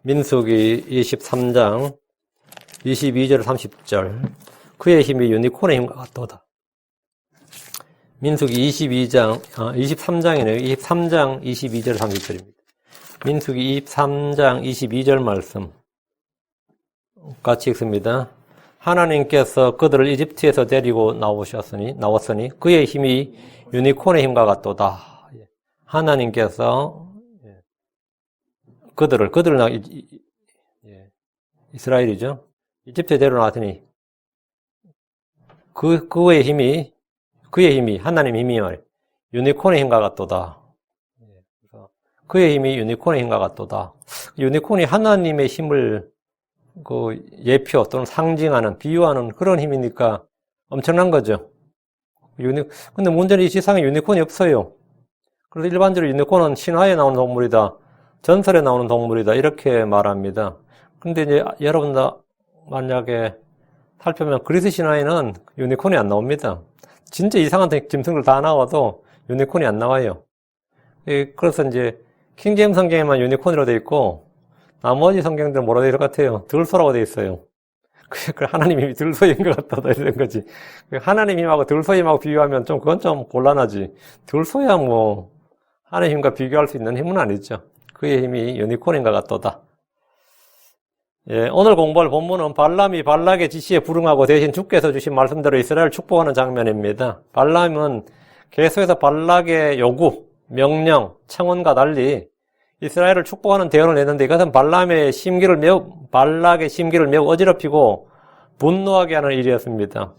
민수기 23장 22절 30절 그의 힘이 유니콘의 힘과 같도다. 민수기 23장이네요. 23장 22절 30절입니다. 민수기 23장 22절 말씀 같이 읽습니다. 하나님께서 그들을 이집트에서 데리고 나왔으니 그의 힘이 유니콘의 힘과 같도다. 하나님께서 그들을 이스라엘이죠. 이집트에 데려나왔더니 그의 힘이 하나님의 힘이 말이에요. 유니콘의 힘과 같도다. 그의 힘이 유니콘의 힘과 같도다. 유니콘이 하나님의 힘을 예표 또는 상징하는 비유하는 그런 힘이니까 엄청난 거죠. 근데 문제는 이 세상에 유니콘이 없어요. 그래서 일반적으로 유니콘은 신화에 나오는 동물이다, 전설에 나오는 동물이다 이렇게 말합니다. 근데 이제 여러분들 만약에 살펴보면 그리스 신화에는 유니콘이 안 나옵니다. 진짜 이상한 짐승들 다 나와도 유니콘이 안 나와요. 그래서 이제 킹제임스 성경에만 유니콘으로 되어 있고 나머지 성경들은 뭐라고 되어 있을 것 같아요? 들소라고 되어 있어요. 그 하나님 힘이 들소인 것 같다 이런 거지. 하나님 힘하고 들소 힘하고 비교하면 그건 좀 곤란하지. 들소야 뭐 하나님 힘과 비교할 수 있는 힘은 아니죠. 그의 힘이 유니콘인 것 같도다. 오늘 공부할 본문은 발람이 발락의 지시에 불응하고 대신 주께서 주신 말씀대로 이스라엘을 축복하는 장면입니다. 발람은 계속해서 발락의 요구, 명령, 청원과 달리 이스라엘을 축복하는 대언을 냈는데 이것은 발락의 심기를 매우 어지럽히고 분노하게 하는 일이었습니다.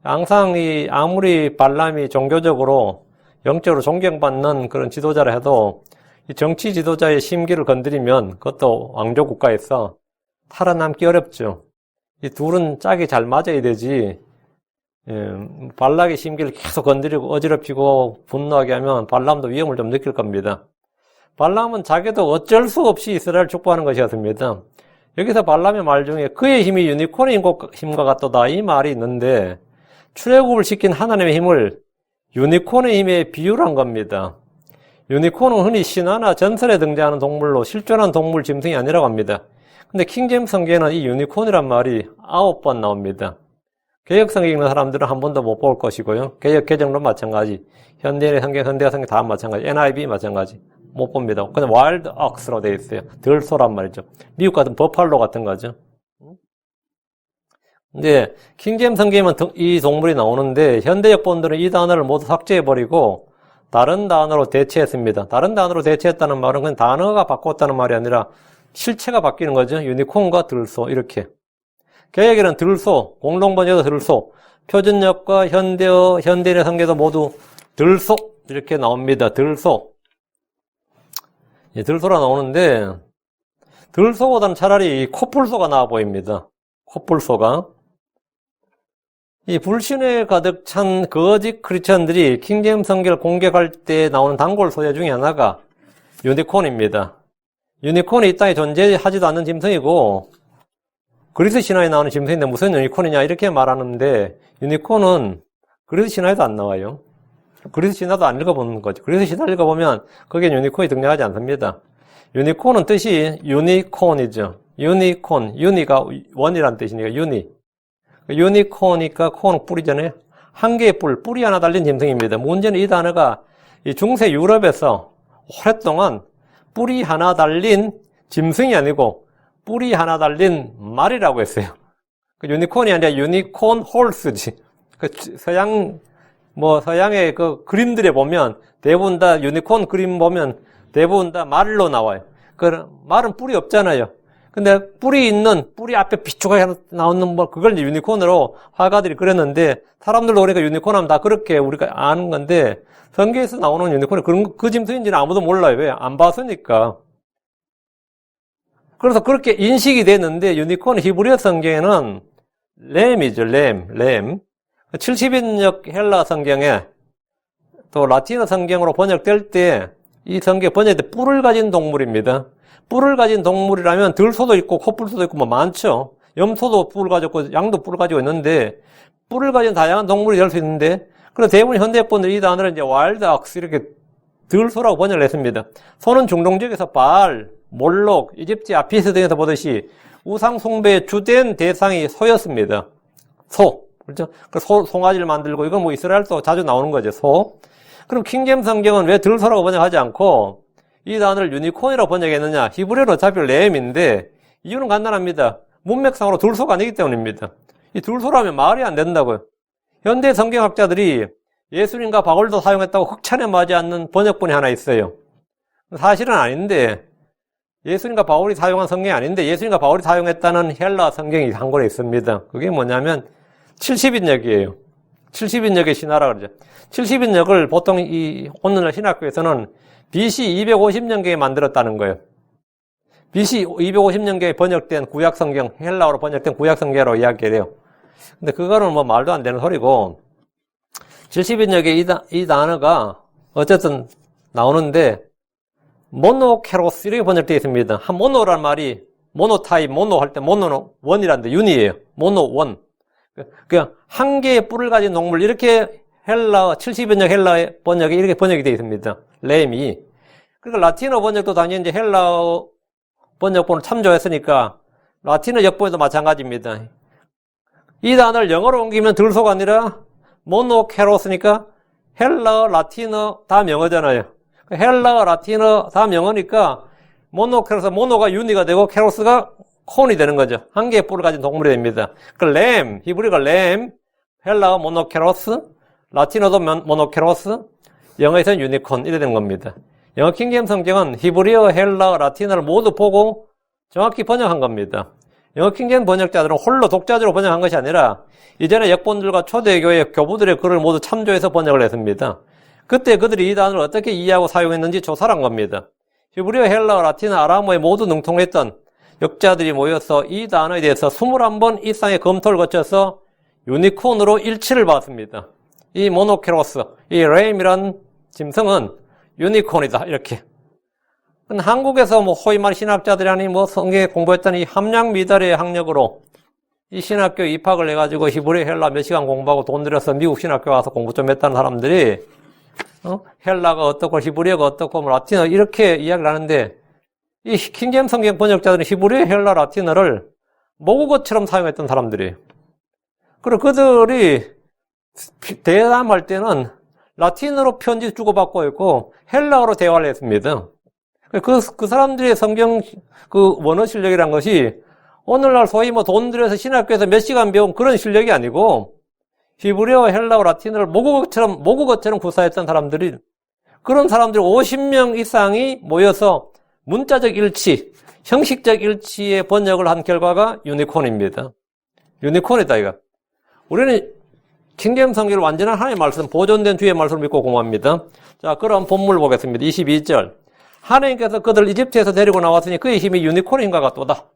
항상 아무리 발람이 종교적으로 영적으로 존경받는 그런 지도자라 해도 이 정치 지도자의 심기를 건드리면 그것도 왕조 국가에서 살아남기 어렵죠. 이 둘은 짝이 잘 맞아야 되지. 발락의 심기를 계속 건드리고 어지럽히고 분노하게 하면 발람도 위험을 좀 느낄 겁니다. 발람은 자기도 어쩔 수 없이 이스라엘을 축복하는 것이었습니다. 여기서 발람의 말 중에 그의 힘이 유니콘의 힘과 같도다 이 말이 있는데 출애굽을 시킨 하나님의 힘을 유니콘의 힘에 비유한 겁니다. 유니콘은 흔히 신화나 전설에 등장하는 동물로 실존한 동물 짐승이 아니라고 합니다. 근데 킹제임스 성경에는 이 유니콘이란 말이 9번 나옵니다. 개역성경 읽는 사람들은 한 번도 못 볼 것이고요. 개역 개정도 마찬가지. 현대의 성경, 현대화 성경 다 마찬가지. NIV 마찬가지. 못 봅니다. 그냥 와일드 옥스로 되어 있어요. 들소란 말이죠. 미국 같은 버팔로 같은 거죠. 근데 킹제임스 성경에는 이 동물이 나오는데 현대역 본들은 이 단어를 모두 삭제해버리고 다른 단어로 대체했습니다. 다른 단어로 대체했다는 말은 그냥 단어가 바꿨다는 말이 아니라 실체가 바뀌는 거죠. 유니콘과 들소 이렇게. 개역에는 들소, 공동번역도 들소, 표준역과 현대인의 성경도 모두 들소 이렇게 나옵니다. 들소. 들소라 나오는데 들소보다는 차라리 코뿔소가 나와 보입니다. 코뿔소가. 이 불신에 가득 찬 거짓 크리스천들이 킹제임스 성경을 공격할 때 나오는 단골 소재 중에 하나가 유니콘입니다. 유니콘이 이 땅에 존재하지도 않는 짐승이고 그리스 신화에 나오는 짐승인데 무슨 유니콘이냐 이렇게 말하는데 유니콘은 그리스 신화에도 안 나와요. 그리스 신화도 안 읽어보는 거죠. 그리스 신화 읽어보면 거기에 유니콘이 등장하지 않습니다. 유니콘은 뜻이 유니콘이죠. 유니콘, 유니가 원이란 뜻이니까 유니. 유니콘이니까 콘은 뿔이잖아요. 한 개의 뿔이 하나 달린 짐승입니다. 문제는 이 단어가 이 중세 유럽에서 오랫동안 뿔이 하나 달린 짐승이 아니고 뿔이 하나 달린 말이라고 했어요. 유니콘이 아니라 유니콘 홀스지. 서양의 그 그림들에 보면 대부분 다 유니콘 그림 보면 대부분 다 말로 나와요. 말은 뿔이 없잖아요. 근데 뿔이 앞에 비추가 나오는 그걸 유니콘으로 화가들이 그렸는데 사람들도 그러니까 유니콘 하면 다 그렇게 우리가 아는 건데 성경에서 나오는 유니콘이 그 짐승인지는 아무도 몰라요. 왜? 안 봤으니까. 그래서 그렇게 인식이 됐는데 유니콘 히브리어 성경에는 램이죠. 램. 70인역 헬라 성경에 또 라틴어 성경으로 번역될 때 이 성경 번역될 때 뿔을 가진 동물입니다. 뿔을 가진 동물이라면 들소도 있고 코뿔소도 있고 뭐 많죠. 염소도 뿔을 가졌고 양도 뿔을 가지고 있는데 뿔을 가진 다양한 동물이 될 수 있는데 그래서 대부분 현대분들이 이 단어를 이제 와일드 옥스 이렇게 들소라고 번역을 했습니다. 소는 중동지역에서 바알, 몰록, 이집트 아피스 등에서 보듯이 우상 숭배의 주된 대상이 소였습니다. 소. 그렇죠? 그 송아지를 만들고, 이건 뭐 이스라엘도 자주 나오는 거죠, 소. 그럼 킹제임스 성경은 왜 들소라고 번역하지 않고 이 단어를 유니콘이라고 번역했느냐? 히브리어로 어차피 램인데 이유는 간단합니다. 문맥상으로 들소가 아니기 때문입니다. 이 들소라면 말이 안 된다고요. 현대 성경학자들이 예수님과 바울도 사용했다고 흑찬에 맞지 않는 번역본이 하나 있어요. 사실은 아닌데, 예수님과 바울이 사용한 성경이 아닌데 예수님과 바울이 사용했다는 헬라 성경이 한 권에 있습니다. 그게 뭐냐면 70인역이에요. 70인역의 신화라 그러죠. 70인역을 보통 이 오늘날 신학교에서는 BC 250년경에 만들었다는 거예요. BC 250년경에 번역된 구약 성경, 헬라어로 번역된 구약 성경으로 이야기해요. 근데 그거는 뭐 말도 안 되는 소리고, 70인역의 이 단어가 어쨌든 나오는데 모노케로스 이렇게 번역되어 있습니다. 한 모노라는 말이 모노타입, 모노 할 때 모노는 원이란데 윤이에요. 모노 원. 그냥 한 개의 뿔을 가진 동물, 이렇게 헬라 70인역 헬라의 번역이 이렇게 번역이 되어 있습니다. 램이. 그러니까 라틴어 번역도 당연히 이제 헬라어 번역본을 참조했으니까 라틴어 역본에도 마찬가지입니다. 이 단어를 영어로 옮기면 들소가 아니라 모노케로스니까 헬라어, 라틴어 다 영어잖아요. 헬라어, 라틴어 다 영어니까 모노케로스, 모노가 유니가 되고 케로스가 콘이 되는 거죠. 한 개의 뿔을 가진 동물이 됩니다. 그 램, 히브리가 램, 헬라어 모노케로스, 라틴어도 모노케로스, 영어에서는 유니콘 이래 되는 겁니다. 영어 킹제임스 성경은 히브리어, 헬라어, 라틴어를 모두 보고 정확히 번역한 겁니다. 영어 킹제임스 번역자들은 홀로 독자적으로 번역한 것이 아니라 이전에 역본들과 초대교회 교부들의 글을 모두 참조해서 번역을 했습니다. 그때 그들이 이 단어를 어떻게 이해하고 사용했는지 조사를 한 겁니다. 히브리어, 헬라어, 라틴어, 아람어에 모두 능통했던 역자들이 모여서 이 단어에 대해서 21번 이상의 검토를 거쳐서 유니콘으로 일치를 받았습니다. 이 모노케로스, 이 램이란 짐승은 유니콘이다, 이렇게. 한국에서 뭐 호위만 신학자들이 아니 뭐 성경에 공부했던 이 함량 미달의 학력으로 이 신학교 입학을 해가지고 히브리 헬라 몇 시간 공부하고 돈 들여서 미국 신학교 와서 공부 좀 했다는 사람들이 헬라가 어떻고 히브리어가 어떻고 뭐 라틴어 이렇게 이야기를 하는데, 이 킹제임스 성경 번역자들은 히브리어, 헬라, 라틴어를 모국어처럼 사용했던 사람들이에요. 그리고 그들이 대담할 때는 라틴어로 편지 주고받고 있고 헬라어로 대화를 했습니다. 그 사람들의 성경 그 원어 실력이란 것이 오늘날 소위 뭐 돈 들여서 신학교에서 몇 시간 배운 그런 실력이 아니고 히브리어, 헬라어, 라틴어를 모국어처럼 구사했던 사람들이, 그런 사람들이 50명 이상이 모여서 문자적 일치, 형식적 일치의 번역을 한 결과가 유니콘입니다. 유니콘이다, 이거. 우리는 킹제임스 성경을 완전한 하나님의 말씀, 보존된 주의 말씀을 믿고 공부합니다. 자, 그럼 본문을 보겠습니다. 22절. 하나님께서 그들을 이집트에서 데리고 나왔으니 그의 힘이 유니콘의 힘과 같도다.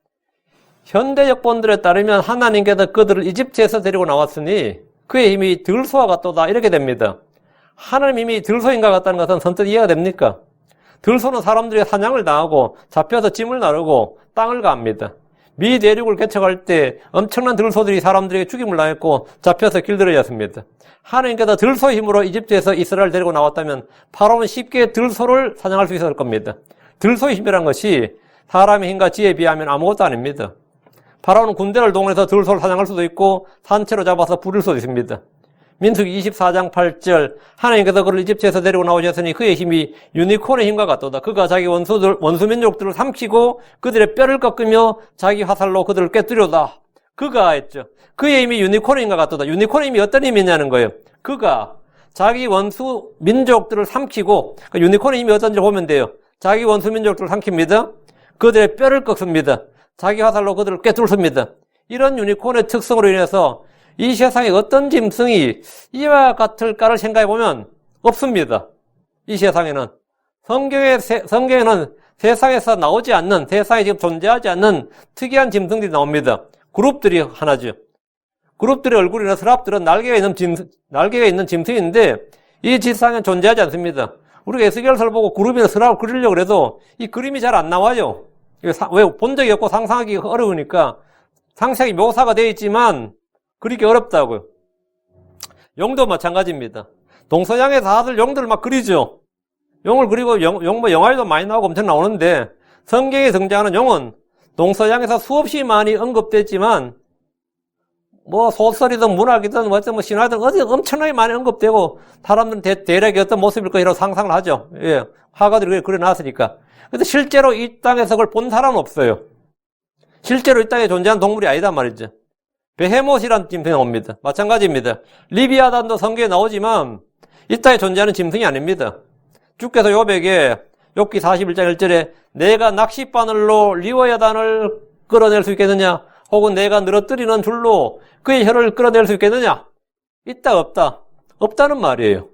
현대 역본들에 따르면 하나님께서 그들을 이집트에서 데리고 나왔으니 그의 힘이 들소와 같도다, 이렇게 됩니다. 하나님 힘이 들소인과 같다는 것은 선뜻 이해가 됩니까? 들소는 사람들이 사냥을 당하고 잡혀서 짐을 나르고 땅을 갑니다. 미 대륙을 개척할 때 엄청난 들소들이 사람들에게 죽임을 당했고 잡혀서 길들여졌습니다. 하나님께서 들소의 힘으로 이집트에서 이스라엘을 데리고 나왔다면 파라오는 쉽게 들소를 사냥할 수 있었을 겁니다. 들소의 힘이란 것이 사람의 힘과 지혜에 비하면 아무것도 아닙니다. 파라오는 군대를 동원해서 들소를 사냥할 수도 있고 산채로 잡아서 부릴 수도 있습니다. 민수기 24장 8절, 하나님께서 그를 이집트에서 데리고 나오셨으니 그의 힘이 유니콘의 힘과 같도다. 그가 자기 원수민족들을 삼키고 그들의 뼈를 꺾으며 자기 화살로 그들을 꿰뚫려다. 그가 했죠. 그의 힘이 유니콘의 힘과 같도다. 유니콘의 힘이 어떤 힘이냐는 거예요. 그가 자기 원수민족들을 삼키고, 유니콘의 힘이 어떤지 보면 돼요. 자기 원수민족들을 삼킵니다. 그들의 뼈를 꺾습니다. 자기 화살로 그들을 꿰뚫습니다. 이런 유니콘의 특성으로 인해서 이 세상에 어떤 짐승이 이와 같을까를 생각해보면 없습니다. 이 세상에는. 성경에는 세상에서 나오지 않는, 세상에 지금 존재하지 않는 특이한 짐승들이 나옵니다. 그룹들이 하나죠. 그룹들의 얼굴이나 서랍들은 날개가 있는 짐승인데 이 지상에 존재하지 않습니다. 우리가 에스겔서를 보고 그룹이나 서랍을 그리려고 해도 이 그림이 잘 안 나와요. 왜? 본 적이 없고 상상하기 어려우니까 상세하게 묘사가 되어 있지만 그리기 어렵다고요. 용도 마찬가지입니다. 동서양에서 다들 용들을 막 그리죠. 용을 그리고 용 뭐 영화에도 많이 나오고 엄청 나오는데 성경에 등장하는 용은 동서양에서 수없이 많이 언급됐지만 뭐 소설이든 문학이든 뭐 신화든 어디 엄청나게 많이 언급되고 사람들은 대략의 어떤 모습일 것이라고 상상을 하죠. 예. 화가들이 그려놨으니까. 근데 실제로 이 땅에서 그걸 본 사람은 없어요. 실제로 이 땅에 존재하는 동물이 아니단 말이죠. 베헤못이라는 짐승이 옵니다. 마찬가지입니다. 리비아단도 성경에 나오지만 이 땅에 존재하는 짐승이 아닙니다. 주께서 욥에게 욥기 41장 1절에 내가 낚싯바늘로 리워야단을 끌어낼 수 있겠느냐? 혹은 내가 늘어뜨리는 줄로 그의 혀를 끌어낼 수 있겠느냐? 있다 없다? 없다는 말이에요.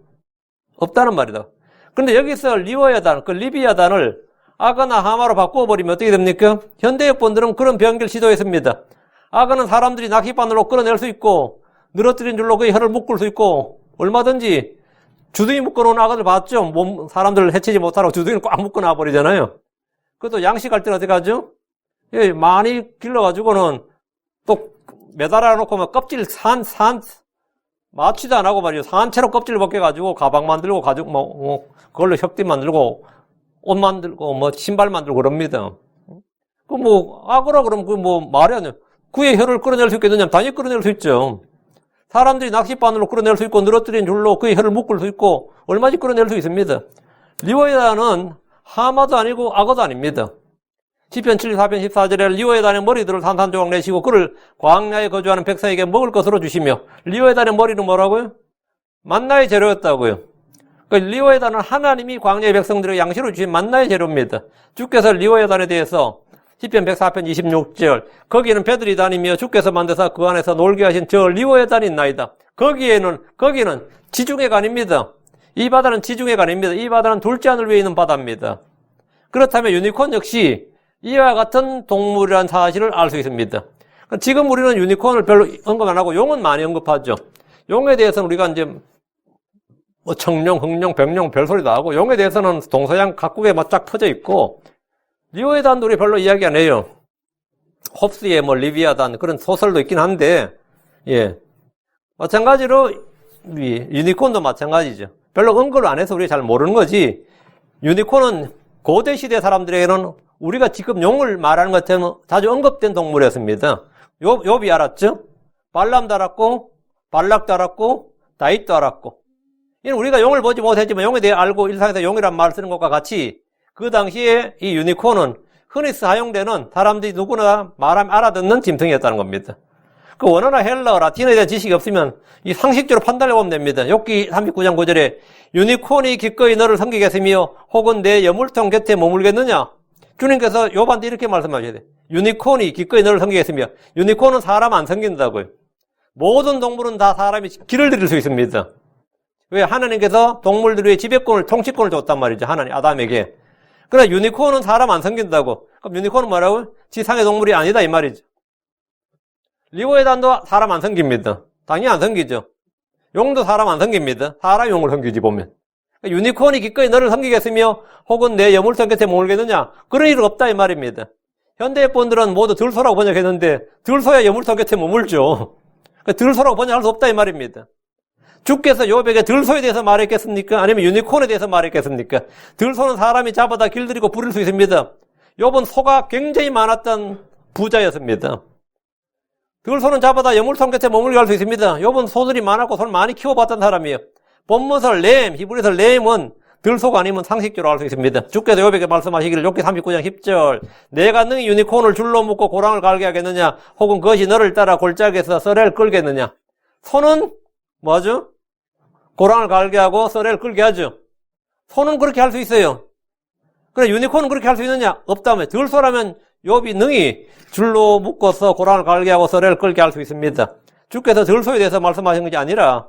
없다는 말이다. 그런데 여기서 리워야단, 그 리비아단을 악어나 하마로 바꾸어버리면 어떻게 됩니까? 현대역본들은 그런 변기를 시도했습니다. 악어는 사람들이 낚싯바늘로 끌어낼 수 있고 늘어뜨린 줄로 그의 혀를 묶을 수 있고 얼마든지 주둥이 묶어놓은 악어를 봤죠? 사람들을 해치지 못하라고 주둥이를 꽉 묶어놔 버리잖아요. 그것도 양식할 때는 어떻게 하죠? 예, 많이 길러가지고는 또 매달아 놓고 막 껍질 마취도 안 하고 말이죠. 산채로 껍질을 벗겨가지고 가방 만들고 그걸로 혁띠 만들고 옷 만들고 뭐 신발 만들고 그럽니다. 그 악어라 그러면 그 말이 안 돼요. 그의 혀를 끌어낼 수 있겠느냐? 당연히 끌어낼 수 있죠. 사람들이 낚싯바늘로 끌어낼 수 있고 늘어뜨린 줄로 그의 혀를 묶을 수 있고 얼마든지 끌어낼 수 있습니다. 리워야단은 하마도 아니고 악어도 아닙니다. 시편 74편 14절에 리워야단의 머리들을 산산조각 내시고 그를 광야에 거주하는 백성에게 먹을 것으로 주시며 리워야단의 머리는 뭐라고요? 만나의 재료였다고요. 리워야단은 하나님이 광야의 백성들에게 양식으로 주신 만나의 재료입니다. 주께서 리워야단에 대해서 시편 104편 26절 거기에는 배들이 다니며 주께서 만드사 그 안에서 놀게 하신 저 리워야단이 있나이다. 거기는 지중해가 아닙니다. 이 바다는 지중해가 아닙니다. 이 바다는 둘째 하늘 위에 있는 바다입니다. 그렇다면 유니콘 역시 이와 같은 동물이라는 사실을 알 수 있습니다. 지금 우리는 유니콘을 별로 언급 안 하고 용은 많이 언급하죠. 용에 대해서는 우리가 이제 청룡, 흑룡, 백룡 별소리 다 하고 용에 대해서는 동서양 각국에 쫙 퍼져 있고 리워야단도 우리 별로 이야기 안 해요. 홉스의 리비아단 그런 소설도 있긴 한데 예 마찬가지로 유니콘도 마찬가지죠. 별로 언급을 안 해서 우리가 잘 모르는 거지. 유니콘은 고대 시대 사람들에게는 우리가 지금 용을 말하는 것처럼 자주 언급된 동물이었습니다. 욥이 알았죠? 발람도 알았고 발락도 알았고 다윗도 알았고 이는 우리가 용을 보지 못했지만 용에 대해 알고 일상에서 용이란 말을 쓰는 것과 같이 그 당시에 이 유니콘은 흔히 사용되는 사람들이 누구나 말하면 알아듣는 짐승이었다는 겁니다. 그 원어나 헬라어, 라틴어에 대한 지식이 없으면 이 상식적으로 판단해 보면 됩니다. 욥기 39장 9절에 유니콘이 기꺼이 너를 섬기겠으며 혹은 내 여물통 곁에 머물겠느냐? 주님께서 욥한테 이렇게 말씀하셔야 돼요. 유니콘이 기꺼이 너를 섬기겠으며 유니콘은 사람 안 섬긴다고요. 모든 동물은 다 사람이 길을 들일 수 있습니다. 왜? 하나님께서 동물들 위해 지배권을, 통치권을 줬단 말이죠. 하나님, 아담에게. 그러나 유니콘은 사람 안 섬긴다고. 그럼 유니콘은 뭐라고요? 지상의 동물이 아니다 이 말이죠. 리워야단도 사람 안 섬깁니다. 당연히 안 섬기죠. 용도 사람 안 섬깁니다. 사람 용을 섬기지 보면. 유니콘이 기꺼이 너를 섬기겠으며 혹은 내 여물통 곁에 머물겠느냐? 그런 일 없다 이 말입니다. 현대본들은 모두 들소라고 번역했는데 들소야 여물통 곁에 머물죠. 들소라고 번역할 수 없다 이 말입니다. 주께서 욥에게 들소에 대해서 말했겠습니까? 아니면 유니콘에 대해서 말했겠습니까? 들소는 사람이 잡아다 길들이고 부릴 수 있습니다. 욥은 소가 굉장히 많았던 부자였습니다. 들소는 잡아다 여물통 곁에 머물게 할 수 있습니다. 욥은 소들이 많았고 소를 많이 키워봤던 사람이에요. 본문설 램, 히브리서 램은 들소가 아니면 상식적으로 알 수 있습니다. 주께서 욥에게 말씀하시기를 욥기 39장 10절 내가 능히 유니콘을 줄로 묶고 고랑을 갈게 하겠느냐? 혹은 그것이 너를 따라 골짜기에서 썰애를 끌겠느냐? 소는 뭐죠? 고랑을 갈게 하고 썰애를 끌게 하죠. 소는 그렇게 할 수 있어요. 그래 유니콘은 그렇게 할 수 있느냐? 없다며. 들소라면 욥이 능히 줄로 묶어서 고랑을 갈게 하고 썰애를 끌게 할 수 있습니다. 주께서 들소에 대해서 말씀하신 것이 아니라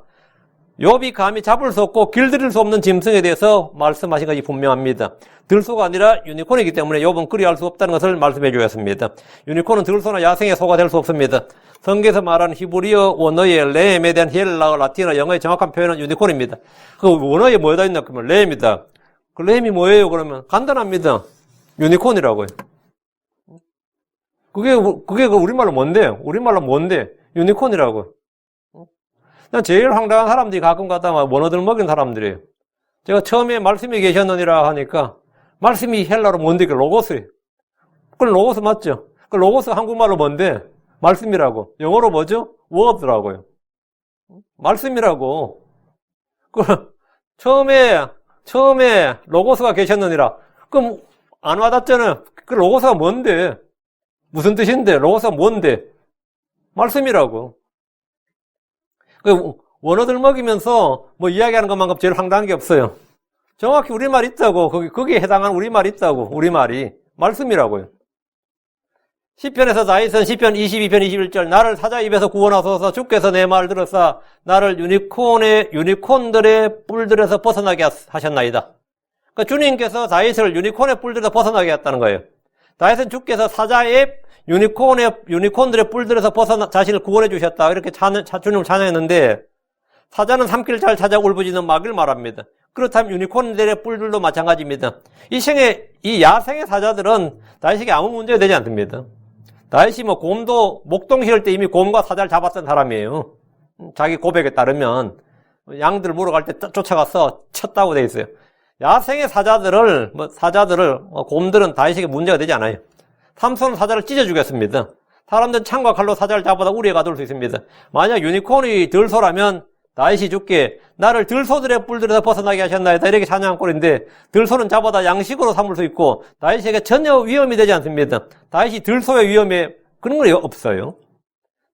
욥이 감히 잡을 수 없고 길들일 수 없는 짐승에 대해서 말씀하신 것이 분명합니다. 들소가 아니라 유니콘이기 때문에 욥은 그리 할 수 없다는 것을 말씀해 주었습니다. 유니콘은 들소나 야생의 소가 될 수 없습니다. 성경에서 말하는 히브리어 원어의 램에 대한 헬라어, 라틴어, 영어의 정확한 표현은 유니콘입니다. 그 원어에 뭐에다 있나 그러면 램이다. 그 램이 뭐예요 그러면? 간단합니다. 유니콘이라고요. 그게 우리말로 뭔데? 우리말로 뭔데? 유니콘이라고. 난 제일 황당한 사람들이 가끔 가다 원어들 먹인 사람들이에요. 제가 처음에 말씀이 계셨느니라 하니까 말씀이 헬라로 뭔데? 로고스예요. 그건 로고스 맞죠? 그 로고스 한국말로 뭔데? 말씀이라고. 영어로 뭐죠? word라고요. 말씀이라고. 그 처음에 로고스가 계셨느니라. 그럼 안 와닿잖아요. 그 로고스가 뭔데? 무슨 뜻인데? 로고스가 뭔데? 말씀이라고. 그 원어들 먹이면서 뭐 이야기하는 것만큼 제일 황당한 게 없어요. 정확히 우리말 있다고. 거기에 해당하는 우리말 있다고. 우리말이. 말씀이라고요. 시편에서 다윗은 시편 22편 21절 나를 사자 입에서 구원하소서 주께서 내 말을 들었사 나를 유니콘들의 뿔들에서 벗어나게 하셨나이다. 그러니까 주님께서 다윗을 유니콘의 뿔들에서 벗어나게 했다는 거예요. 다윗은 주께서 사자의 유니콘들의 뿔들에서 자신을 구원해 주셨다. 이렇게 주님을 찬양했는데 사자는 삼킬 잘 찾아 울부짖는 마귀를 말합니다. 그렇다면 유니콘들의 뿔들도 마찬가지입니다. 이 야생의 사자들은 다윗에게 아무 문제가 되지 않습니다. 다윗이 뭐 곰도 목동 실을 때 이미 곰과 사자를 잡았던 사람이에요. 자기 고백에 따르면 양들 물어갈 때 쫓아가서 쳤다고 돼 있어요. 야생의 사자들을 곰들은 다윗에게 문제가 되지 않아요. 삼손은 사자를 찢어 죽였습니다. 사람들은 창과 칼로 사자를 잡아다 우리에 가둘 수 있습니다. 만약 유니콘이 들소라면 다윗이 죽게 나를 들소들의 뿔들에서 벗어나게 하셨나이다 이렇게 찬양한 꼴인데 들소는 잡아다 양식으로 삼을 수 있고 다윗에게 전혀 위험이 되지 않습니다. 다윗이 들소의 위험에 그런 건 없어요.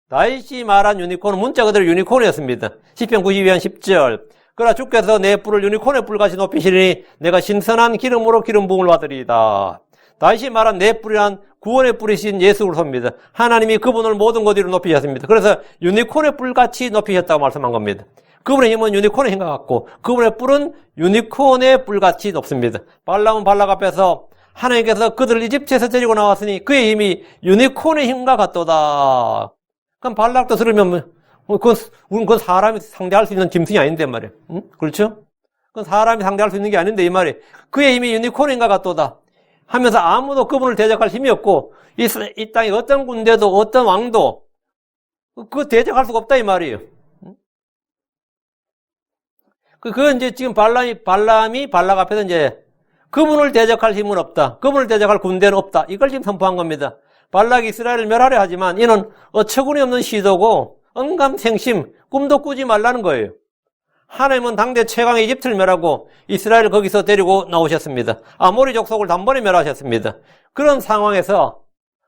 다윗이 말한 유니콘은 문자 그대로 유니콘이었습니다. 시편 92편 10절 그러나 주께서 내 뿔을 유니콘의 뿔같이 높이시리니 내가 신선한 기름으로 기름 부음을 받으리이다. 다윗이 말한 내 뿔이란 구원의 뿔이신 예수 그리스도입니다. 하나님이 그분을 모든 것 위로 높이셨습니다. 그래서 유니콘의 뿔같이 높이셨다고 말씀한 겁니다. 그분의 힘은 유니콘의 힘과 같고 그분의 뿔은 유니콘의 뿔같이 높습니다. 발람은 발락 앞에서 하나님께서 그들을 이집트에서 데리고 나왔으니 그의 힘이 유니콘의 힘과 같도다. 그럼 발락도 들으면 그건 사람이 상대할 수 있는 짐승이 아닌데 말이에요. 응? 그렇죠? 그건 사람이 상대할 수 있는 게 아닌데 이 말이에요. 그의 힘이 유니콘의 힘과 같도다. 하면서 아무도 그분을 대적할 힘이 없고 이 땅에 어떤 군대도 어떤 왕도 그 대적할 수가 없다 이 말이에요. 그건 이제 지금 발람이 발락 앞에서 이제 그분을 대적할 힘은 없다. 그분을 대적할 군대는 없다. 이걸 지금 선포한 겁니다. 발락이 이스라엘을 멸하려 하지만 이는 어처구니 없는 시도고 언감생심 꿈도 꾸지 말라는 거예요. 하나님은 당대 최강의 이집트를 멸하고 이스라엘을 거기서 데리고 나오셨습니다. 아모리 족속을 단번에 멸하셨습니다. 그런 상황에서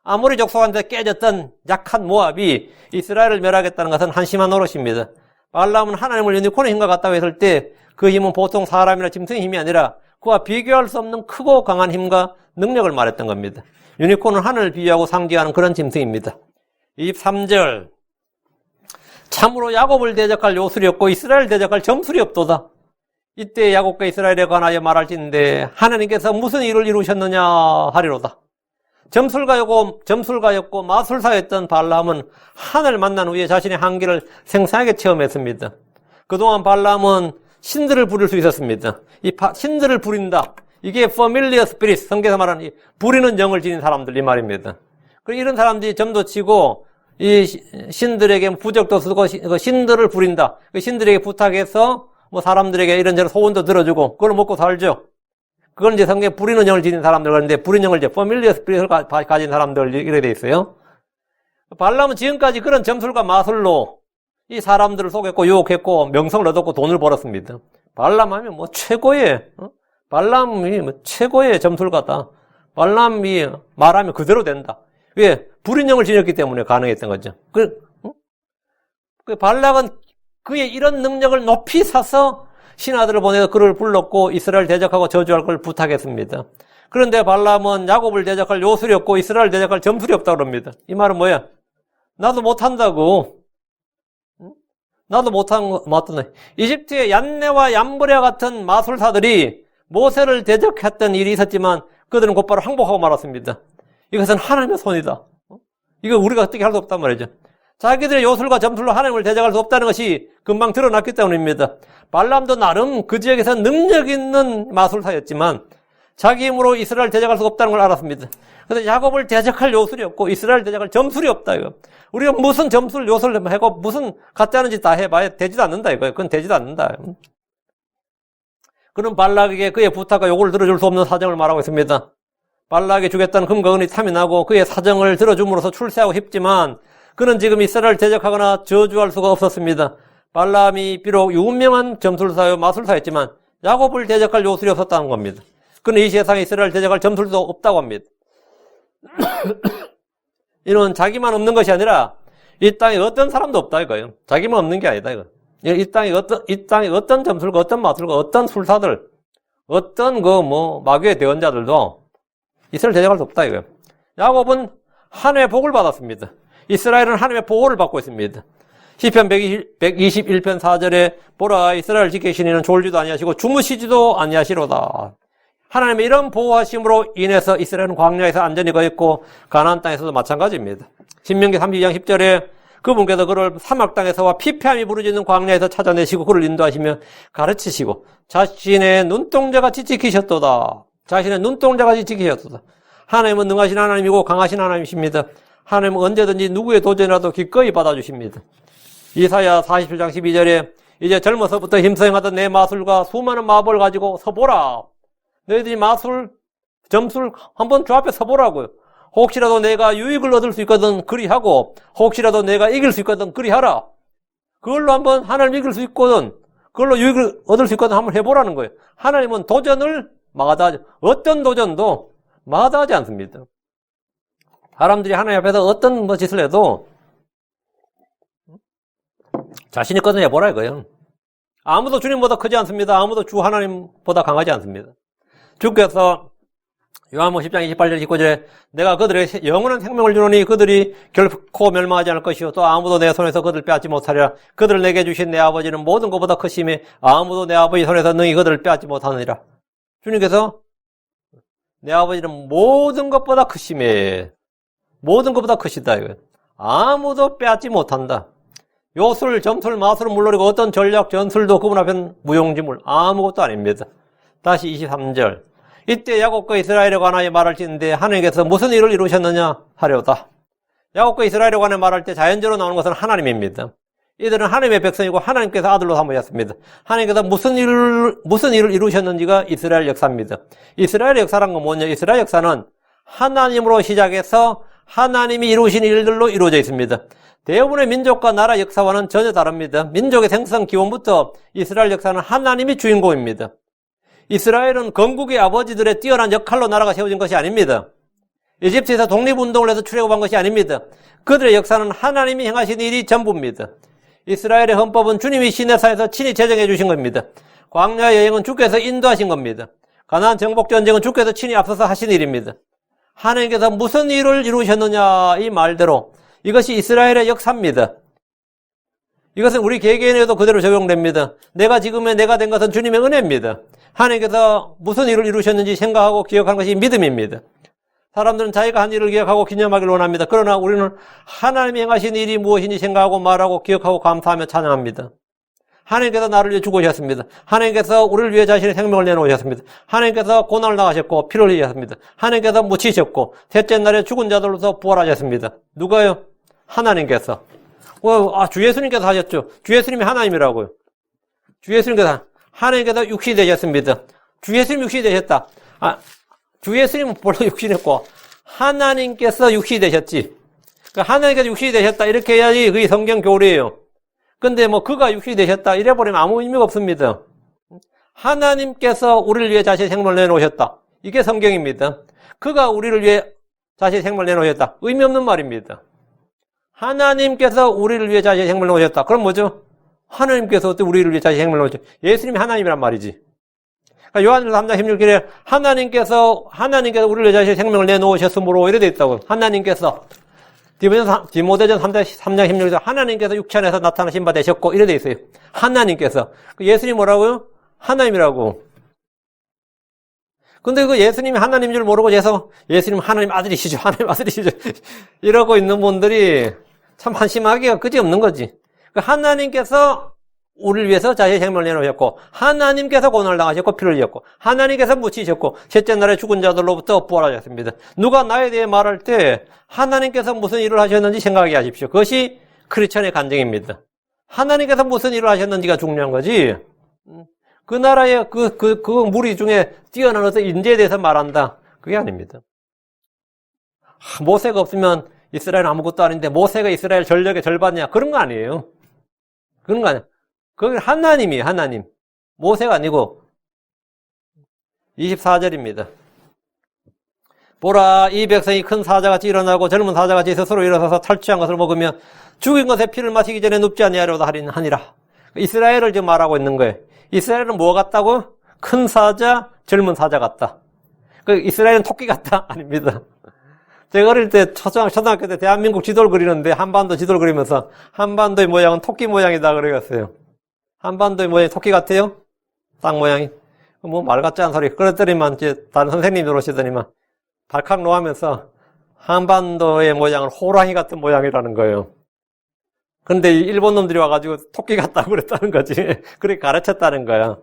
아모리 족속한테 깨졌던 약한 모압이 이스라엘을 멸하겠다는 것은 한심한 노릇입니다. 발람은 하나님을 유니콘의 힘과 같다고 했을 때 그 힘은 보통 사람이나 짐승의 힘이 아니라 그와 비교할 수 없는 크고 강한 힘과 능력을 말했던 겁니다. 유니콘은 하늘을 비유하고 상징하는 그런 짐승입니다. 23절 참으로 야곱을 대적할 요술이 없고 이스라엘을 대적할 점술이 없도다. 이때 야곱과 이스라엘에 관하여 말할진대 하나님께서 무슨 일을 이루셨느냐 하리로다. 점술가였고 마술사였던 발람은 하늘을 만난 후에 자신의 한계를 생생하게 체험했습니다. 그동안 발람은 신들을 부릴 수 있었습니다. 신들을 부린다. 이게 familiar spirit, 성경에서 말하는 부리는 영을 지닌 사람들 이 말입니다. 이런 사람들이 점도 치고 이 신들에게 부적도 쓰고 신들을 부린다. 신들에게 부탁해서 뭐 사람들에게 이런저런 소원도 들어주고 그걸 먹고 살죠. 그걸 이제 성경에 부리는 영을 지닌 사람들 그러는데 부리는 영을 이제 familiar spirit을 가진 사람들 이렇게 돼 있어요. 발람은 지금까지 그런 점술과 마술로 이 사람들을 속였고 유혹했고 명성을 얻었고 돈을 벌었습니다. 발람하면 뭐 발람이 뭐 최고의 점술가다. 발람이 말하면 그대로 된다. 왜? 불인형을 지녔기 때문에 가능했던 거죠. 발락은 그의 이런 능력을 높이 사서 신하들을 보내서 그를 불렀고 이스라엘 대적하고 저주할 걸 부탁했습니다. 그런데 발람은 야곱을 대적할 요술이 없고 이스라엘 대적할 점술이 없다고 합니다. 이 말은 뭐야? 나도 못한다고. 나도 못한다. 이집트의 얀네와 얌브레와 같은 마술사들이 모세를 대적했던 일이 있었지만 그들은 곧바로 항복하고 말았습니다. 이것은 하나님의 손이다. 이거 우리가 어떻게 할 수 없단 말이죠. 자기들의 요술과 점술로 하나님을 대적할 수 없다는 것이 금방 드러났기 때문입니다. 발람도 나름 그 지역에서 능력 있는 마술사였지만 자기 힘으로 이스라엘 대적할 수 없다는 걸 알았습니다. 그래서 야곱을 대적할 요술이 없고 이스라엘 대적할 점술이 없다 이거. 우리가 무슨 점술 요술을 하고 무슨 가짜는 짓 다 해봐야 되지도 않는다 이거예요. 그건 되지도 않는다. 그는 발락에게 그의 부탁과 요구를 들어줄 수 없는 사정을 말하고 있습니다. 발락이 주겠다는 금과 은이 탐이 나고 그의 사정을 들어줌으로써 출세하고 싶지만 그는 지금 이스라엘을 대적하거나 저주할 수가 없었습니다. 발람이 비록 유명한 점술사요 마술사였지만 야곱을 대적할 요술이 없었다는 겁니다. 그는 이 세상에 이스라엘을 대적할 점술도 없다고 합니다. 이는 자기만 없는 것이 아니라 이 땅에 어떤 사람도 없다 이거예요. 자기만 없는 게 아니다 이거. 이 땅에 어떤 점술가, 어떤 마술가, 어떤 술사들, 어떤 마귀의 대언자들도 이스라엘 대적할 수 없다 이거예요. 야곱은 하나님의 복을 받았습니다. 이스라엘은 하나님의 보호를 받고 있습니다. 시편 121편 4절에 보라 이스라엘 지키시는 이는 졸지도 아니하시고 주무시지도 아니하시로다. 하나님의 이런 보호하심으로 인해서 이스라엘은 광야에서 안전히 거했고 가나안 땅에서도 마찬가지입니다. 신명기 32장 10절에 그분께서 그를 사막 땅에서와 피폐함이 부르짖는 광야에서 찾아내시고 그를 인도하시며 가르치시고 자신의 눈동자같이 지키셨도다. 자신의 눈동자같이 지키셨도다. 하나님은 능하신 하나님이고 강하신 하나님이십니다. 하나님은 언제든지 누구의 도전이라도 기꺼이 받아주십니다. 이사야 47장 12절에 이제 젊어서부터 힘성하던 내 마술과 수많은 마법을 가지고 서보라. 너희들이 마술, 점술 한번 저 앞에 서보라고요. 혹시라도 내가 유익을 얻을 수 있거든 그리하고 혹시라도 내가 이길 수 있거든 그리하라. 그걸로 한번 하나님 이길 수 있거든 그걸로 유익을 얻을 수 있거든 한번 해보라는 거예요. 하나님은 도전을 마다하지 어떤 도전도 마다하지 않습니다. 사람들이 하나님 앞에서 어떤 짓을 해도 자신 있거든 해보라 이거예요. 아무도 주님보다 크지 않습니다. 아무도 주 하나님보다 강하지 않습니다. 주께서 요한복음 10장 28절 29절에 내가 그들의 영원한 생명을 주노니 그들이 결코 멸망하지 않을 것이요 또 아무도 내 손에서 그들을 빼앗지 못하리라. 그들을 내게 주신 내 아버지는 모든 것보다 크심에 아무도 내 아버지 손에서 능히 그들을 빼앗지 못하느니라. 주님께서 내 아버지는 모든 것보다 크심에 모든 것보다 크시다 이거예요. 아무도 빼앗지 못한다. 요술, 점술, 마술은 물론이고 어떤 전략, 전술도 그분 앞엔 무용지물 아무것도 아닙니다. 다시 23절 이때 야곱과 이스라엘에 관하여 말할 때인데 하나님께서 무슨 일을 이루셨느냐 하려다. 야곱과 이스라엘에 관하여 말할 때 자연적으로 나오는 것은 하나님입니다. 이들은 하나님의 백성이고 하나님께서 아들로 삼으셨습니다. 하나님께서 무슨 일을 이루셨는지가 이스라엘 역사입니다. 이스라엘 역사란 건 뭐냐? 이스라엘 역사는 하나님으로 시작해서 하나님이 이루신 일들로 이루어져 있습니다. 대부분의 민족과 나라 역사와는 전혀 다릅니다. 민족의 생성 기원부터 이스라엘 역사는 하나님이 주인공입니다. 이스라엘은 건국의 아버지들의 뛰어난 역할로 나라가 세워진 것이 아닙니다. 이집트에서 독립운동을 해서 출애굽한 것이 아닙니다. 그들의 역사는 하나님이 행하신 일이 전부입니다. 이스라엘의 헌법은 주님이 시내산에서 친히 제정해 주신 겁니다. 광야 여행은 주께서 인도하신 겁니다. 가나안 정복 전쟁은 주께서 친히 앞서서 하신 일입니다. 하나님께서 무슨 일을 이루셨느냐 이 말대로 이것이 이스라엘의 역사입니다. 이것은 우리 개개인에도 그대로 적용됩니다. 내가 지금의 내가 된 것은 주님의 은혜입니다. 하나님께서 무슨 일을 이루셨는지 생각하고 기억하는 것이 믿음입니다. 사람들은 자기가 한 일을 기억하고 기념하기를 원합니다. 그러나 우리는 하나님이 행하신 일이 무엇인지 생각하고 말하고 기억하고 감사하며 찬양합니다. 하나님께서 나를 위해 죽으셨습니다. 하나님께서 우리를 위해 자신의 생명을 내놓으셨습니다. 하나님께서 고난을 당하셨고 피를 흘리셨습니다. 하나님께서 묻히셨고 셋째 날에 죽은 자들로서 부활하셨습니다. 누가요? 하나님께서. 주 예수님께서 하셨죠. 주 예수님이 하나님이라고요. 주 예수님께서 하나님께서 육신이 되셨습니다. 주 예수님 육신이 되셨다. 주 예수님은 본래 육신이었고 하나님께서 육신이 되셨지. 그러니까 하나님께서 육신이 되셨다 이렇게 해야지 그게 성경 교리예요. 근데 그가 육신이 되셨다 이래버리면 아무 의미가 없습니다. 하나님께서 우리를 위해 자신의 생명을 내놓으셨다. 이게 성경입니다. 그가 우리를 위해 자신의 생명을 내놓으셨다. 의미 없는 말입니다. 하나님께서 우리를 위해 자신의 생명을 내놓으셨다. 그럼 뭐죠? 하나님께서 어떻게 우리를 위해 자신의 생명을 내놓으셨죠? 예수님이 하나님이란 말이지. 그러니까 요한일서 3장 16절에 하나님께서 우리를 위해 자신의 생명을 내놓으셨으므로 이래 돼 있다고요. 하나님께서 디모데전 3장 16절에서 하나님께서 육체 안에서 나타나신 바 되셨고 이래 돼 있어요. 하나님께서. 예수님 뭐라고요? 하나님이라고. 근데 그 예수님이 하나님인 줄 모르고 예수님 하나님 아들이시죠. 하나님 아들이시죠. 이러고 있는 분들이 참 한심하기가 그지없는 거지. 하나님께서 우리를 위해서 자신의 생명을 내놓으셨고 하나님께서 고난을 당하셨고 피를 흘렸고 하나님께서 묻히셨고 셋째 날에 죽은 자들로부터 부활하셨습니다. 누가 나에 대해 말할 때 하나님께서 무슨 일을 하셨는지 생각하게 하십시오. 그것이 크리스천의 간증입니다. 하나님께서 무슨 일을 하셨는지가 중요한 거지. 그 나라의 그 무리 중에 뛰어난 어떤 인재에 대해서 말한다. 그게 아닙니다. 모세가 없으면 이스라엘은 아무것도 아닌데 모세가 이스라엘 전력의 절반이야. 그런 거 아니에요. 그런 거 아니야. 그건 하나님이에요. 하나님. 모세가 아니고 24절입니다. 보라, 이 백성이 큰 사자같이 일어나고 젊은 사자같이 스스로 일어서서 탈취한 것을 먹으며 죽인 것의 피를 마시기 전에 눕지 아니하려다 하니라. 이스라엘을 지금 말하고 있는 거예요. 이스라엘은 뭐 같다고? 큰 사자, 젊은 사자 같다. 이스라엘은 토끼 같다? 아닙니다. 제가 어릴 때 초등학교 때 대한민국 지도를 그리는데 한반도 지도를 그리면서 한반도의 모양은 토끼 모양이다 그래갔어요. 한반도의 모양이 토끼 같아요? 땅 모양이. 뭐 말 같지 않은 소리. 그랬더니만 이제 다른 선생님이 들어오시더니만 발칵 놓으면서 한반도의 모양은 호랑이 같은 모양이라는 거예요. 그런데 일본 놈들이 와가지고 토끼 같다고 그랬다는 거지. 그렇게 가르쳤다는 거야.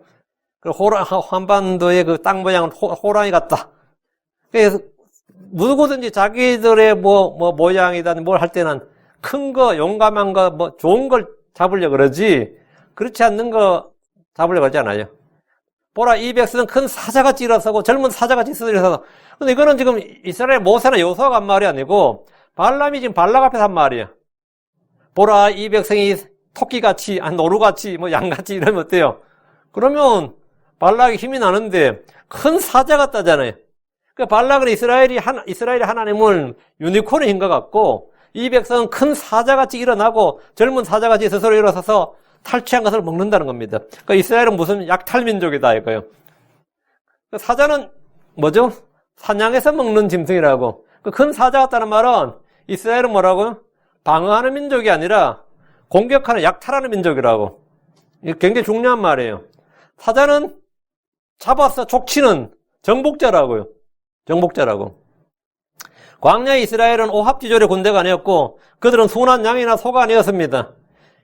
한반도의 그 땅 모양은 호랑이 같다. 그래서 누구든지 자기들의 모양이든 뭘 할 때는 큰 거, 용감한 거, 뭐 좋은 걸 잡으려고 그러지, 그렇지 않는 거 잡으려고 하지 않아요. 보라, 이 백성은 큰 사자같이 일어서고 젊은 사자같이 일어서서. 근데 이거는 지금 이스라엘 모세나 여호수아가 한 말이 아니고 발람이 지금 발락 앞에서 한 말이에요. 보라, 이 백성이 토끼같이, 노루같이, 양같이 이러면 어때요? 그러면 발락이 힘이 나는데 큰 사자 같다잖아요. 그 발락은 이스라엘이 하나님을 유니콘의 힘과 같고, 이 백성은 큰 사자같이 일어나고 젊은 사자같이 스스로 일어서서 탈취한 것을 먹는다는 겁니다. 그러니까 이스라엘은 무슨 약탈민족이다 이거예요. 사자는 뭐죠? 사냥해서 먹는 짐승이라고. 그 큰 사자 같다는 말은 이스라엘은 뭐라고요? 방어하는 민족이 아니라 공격하는, 약탈하는 민족이라고. 이게 굉장히 중요한 말이에요. 사자는 잡아서 족치는 정복자라고요. 정복자라고. 광야의 이스라엘은 오합지졸의 군대가 아니었고 그들은 순한 양이나 소가 아니었습니다.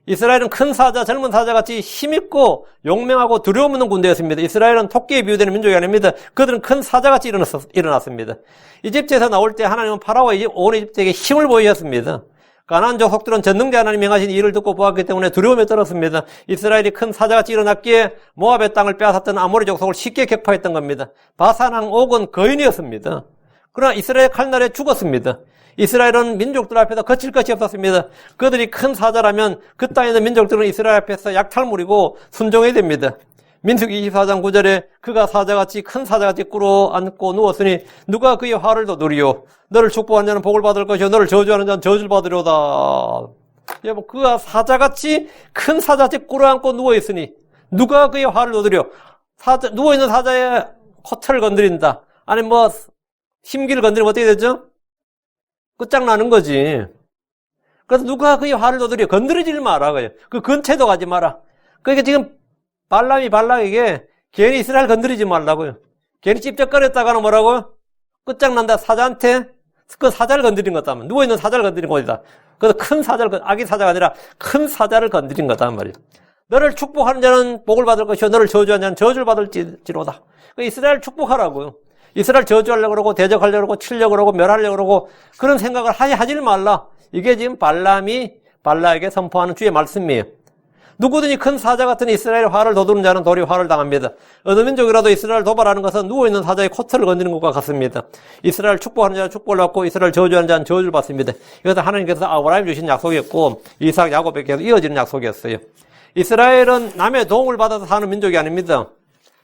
이스라엘은 큰 사자, 젊은 사자같이 힘있고 용맹하고 두려움 없는 군대였습니다. 이스라엘은 토끼에 비유되는 민족이 아닙니다. 그들은 큰 사자같이 일어났습니다. 이집트에서 나올 때 하나님은 파라오와 온 이집트에게 힘을 보이셨습니다. 가나안 족속들은 전능자 하나님이 행하신 일을 듣고 보았기 때문에 두려움에 떨었습니다. 이스라엘이 큰 사자같이 일어났기에 모압의 땅을 빼앗았던 아모리 족속을 쉽게 격파했던 겁니다. 바산왕 옥은 거인이었습니다. 그러나 이스라엘 칼날에 죽었습니다. 이스라엘은 민족들 앞에서 거칠 것이 없었습니다. 그들이 큰 사자라면 그 땅에 있는 민족들은 이스라엘 앞에서 약탈물이고 순종해야 됩니다. 민수기 24장 9절에 그가 사자같이 큰 사자같이 꿇어앉고 누웠으니 누가 그의 화를 더 누리요. 너를 축복하는 자는 복을 받을 것이요 너를 저주하는 자는 저주를 받으려다. 여보, 그가 사자같이 큰 사자같이 꿇어앉고 누워있으니 누가 그의 화를 더 누려. 누워있는 사자의 코털을 건드린다. 아니 힘기를 건드리면 어떻게 되죠? 끝장나는 거지. 그래서 누가 그의 화를 더 누려. 건드리지 마라. 그 근처에도 가지 마라. 그러니까 지금 발람이 발락에게 괜히 이스라엘 건드리지 말라고요. 괜히 찝쩍거렸다가는 뭐라고요? 끝장난다. 사자한테 그 사자를 건드린 거다. 누워있는 사자를 건드린 거다. 그래서 큰 사자를, 아기 사자가 아니라 큰 사자를 건드린 거다 말이에요. 너를 축복하는 자는 복을 받을 것이요 너를 저주하는 자는 저주를 받을지로다. 그러니까 이스라엘 축복하라고요. 이스라엘 저주하려고 그러고 대적하려고 그러고 치려고 그러고 멸하려고 그러고 그런 생각을 하지 말라. 이게 지금 발람이 발락에게 선포하는 주의 말씀이에요. 누구든지 큰 사자 같은 이스라엘의 화를 돋우는 자는 도리 화를 당합니다. 어느 민족이라도 이스라엘 도발하는 것은 누워있는 사자의 코털을 건드리는 것과 같습니다. 이스라엘 축복하는 자는 축복을 받고 이스라엘 저주하는 자는 저주를 받습니다. 이것은 하나님께서 아브라함 주신 약속이었고 이삭, 야곱에게 이어지는 약속이었어요. 이스라엘은 남의 도움을 받아서 사는 민족이 아닙니다.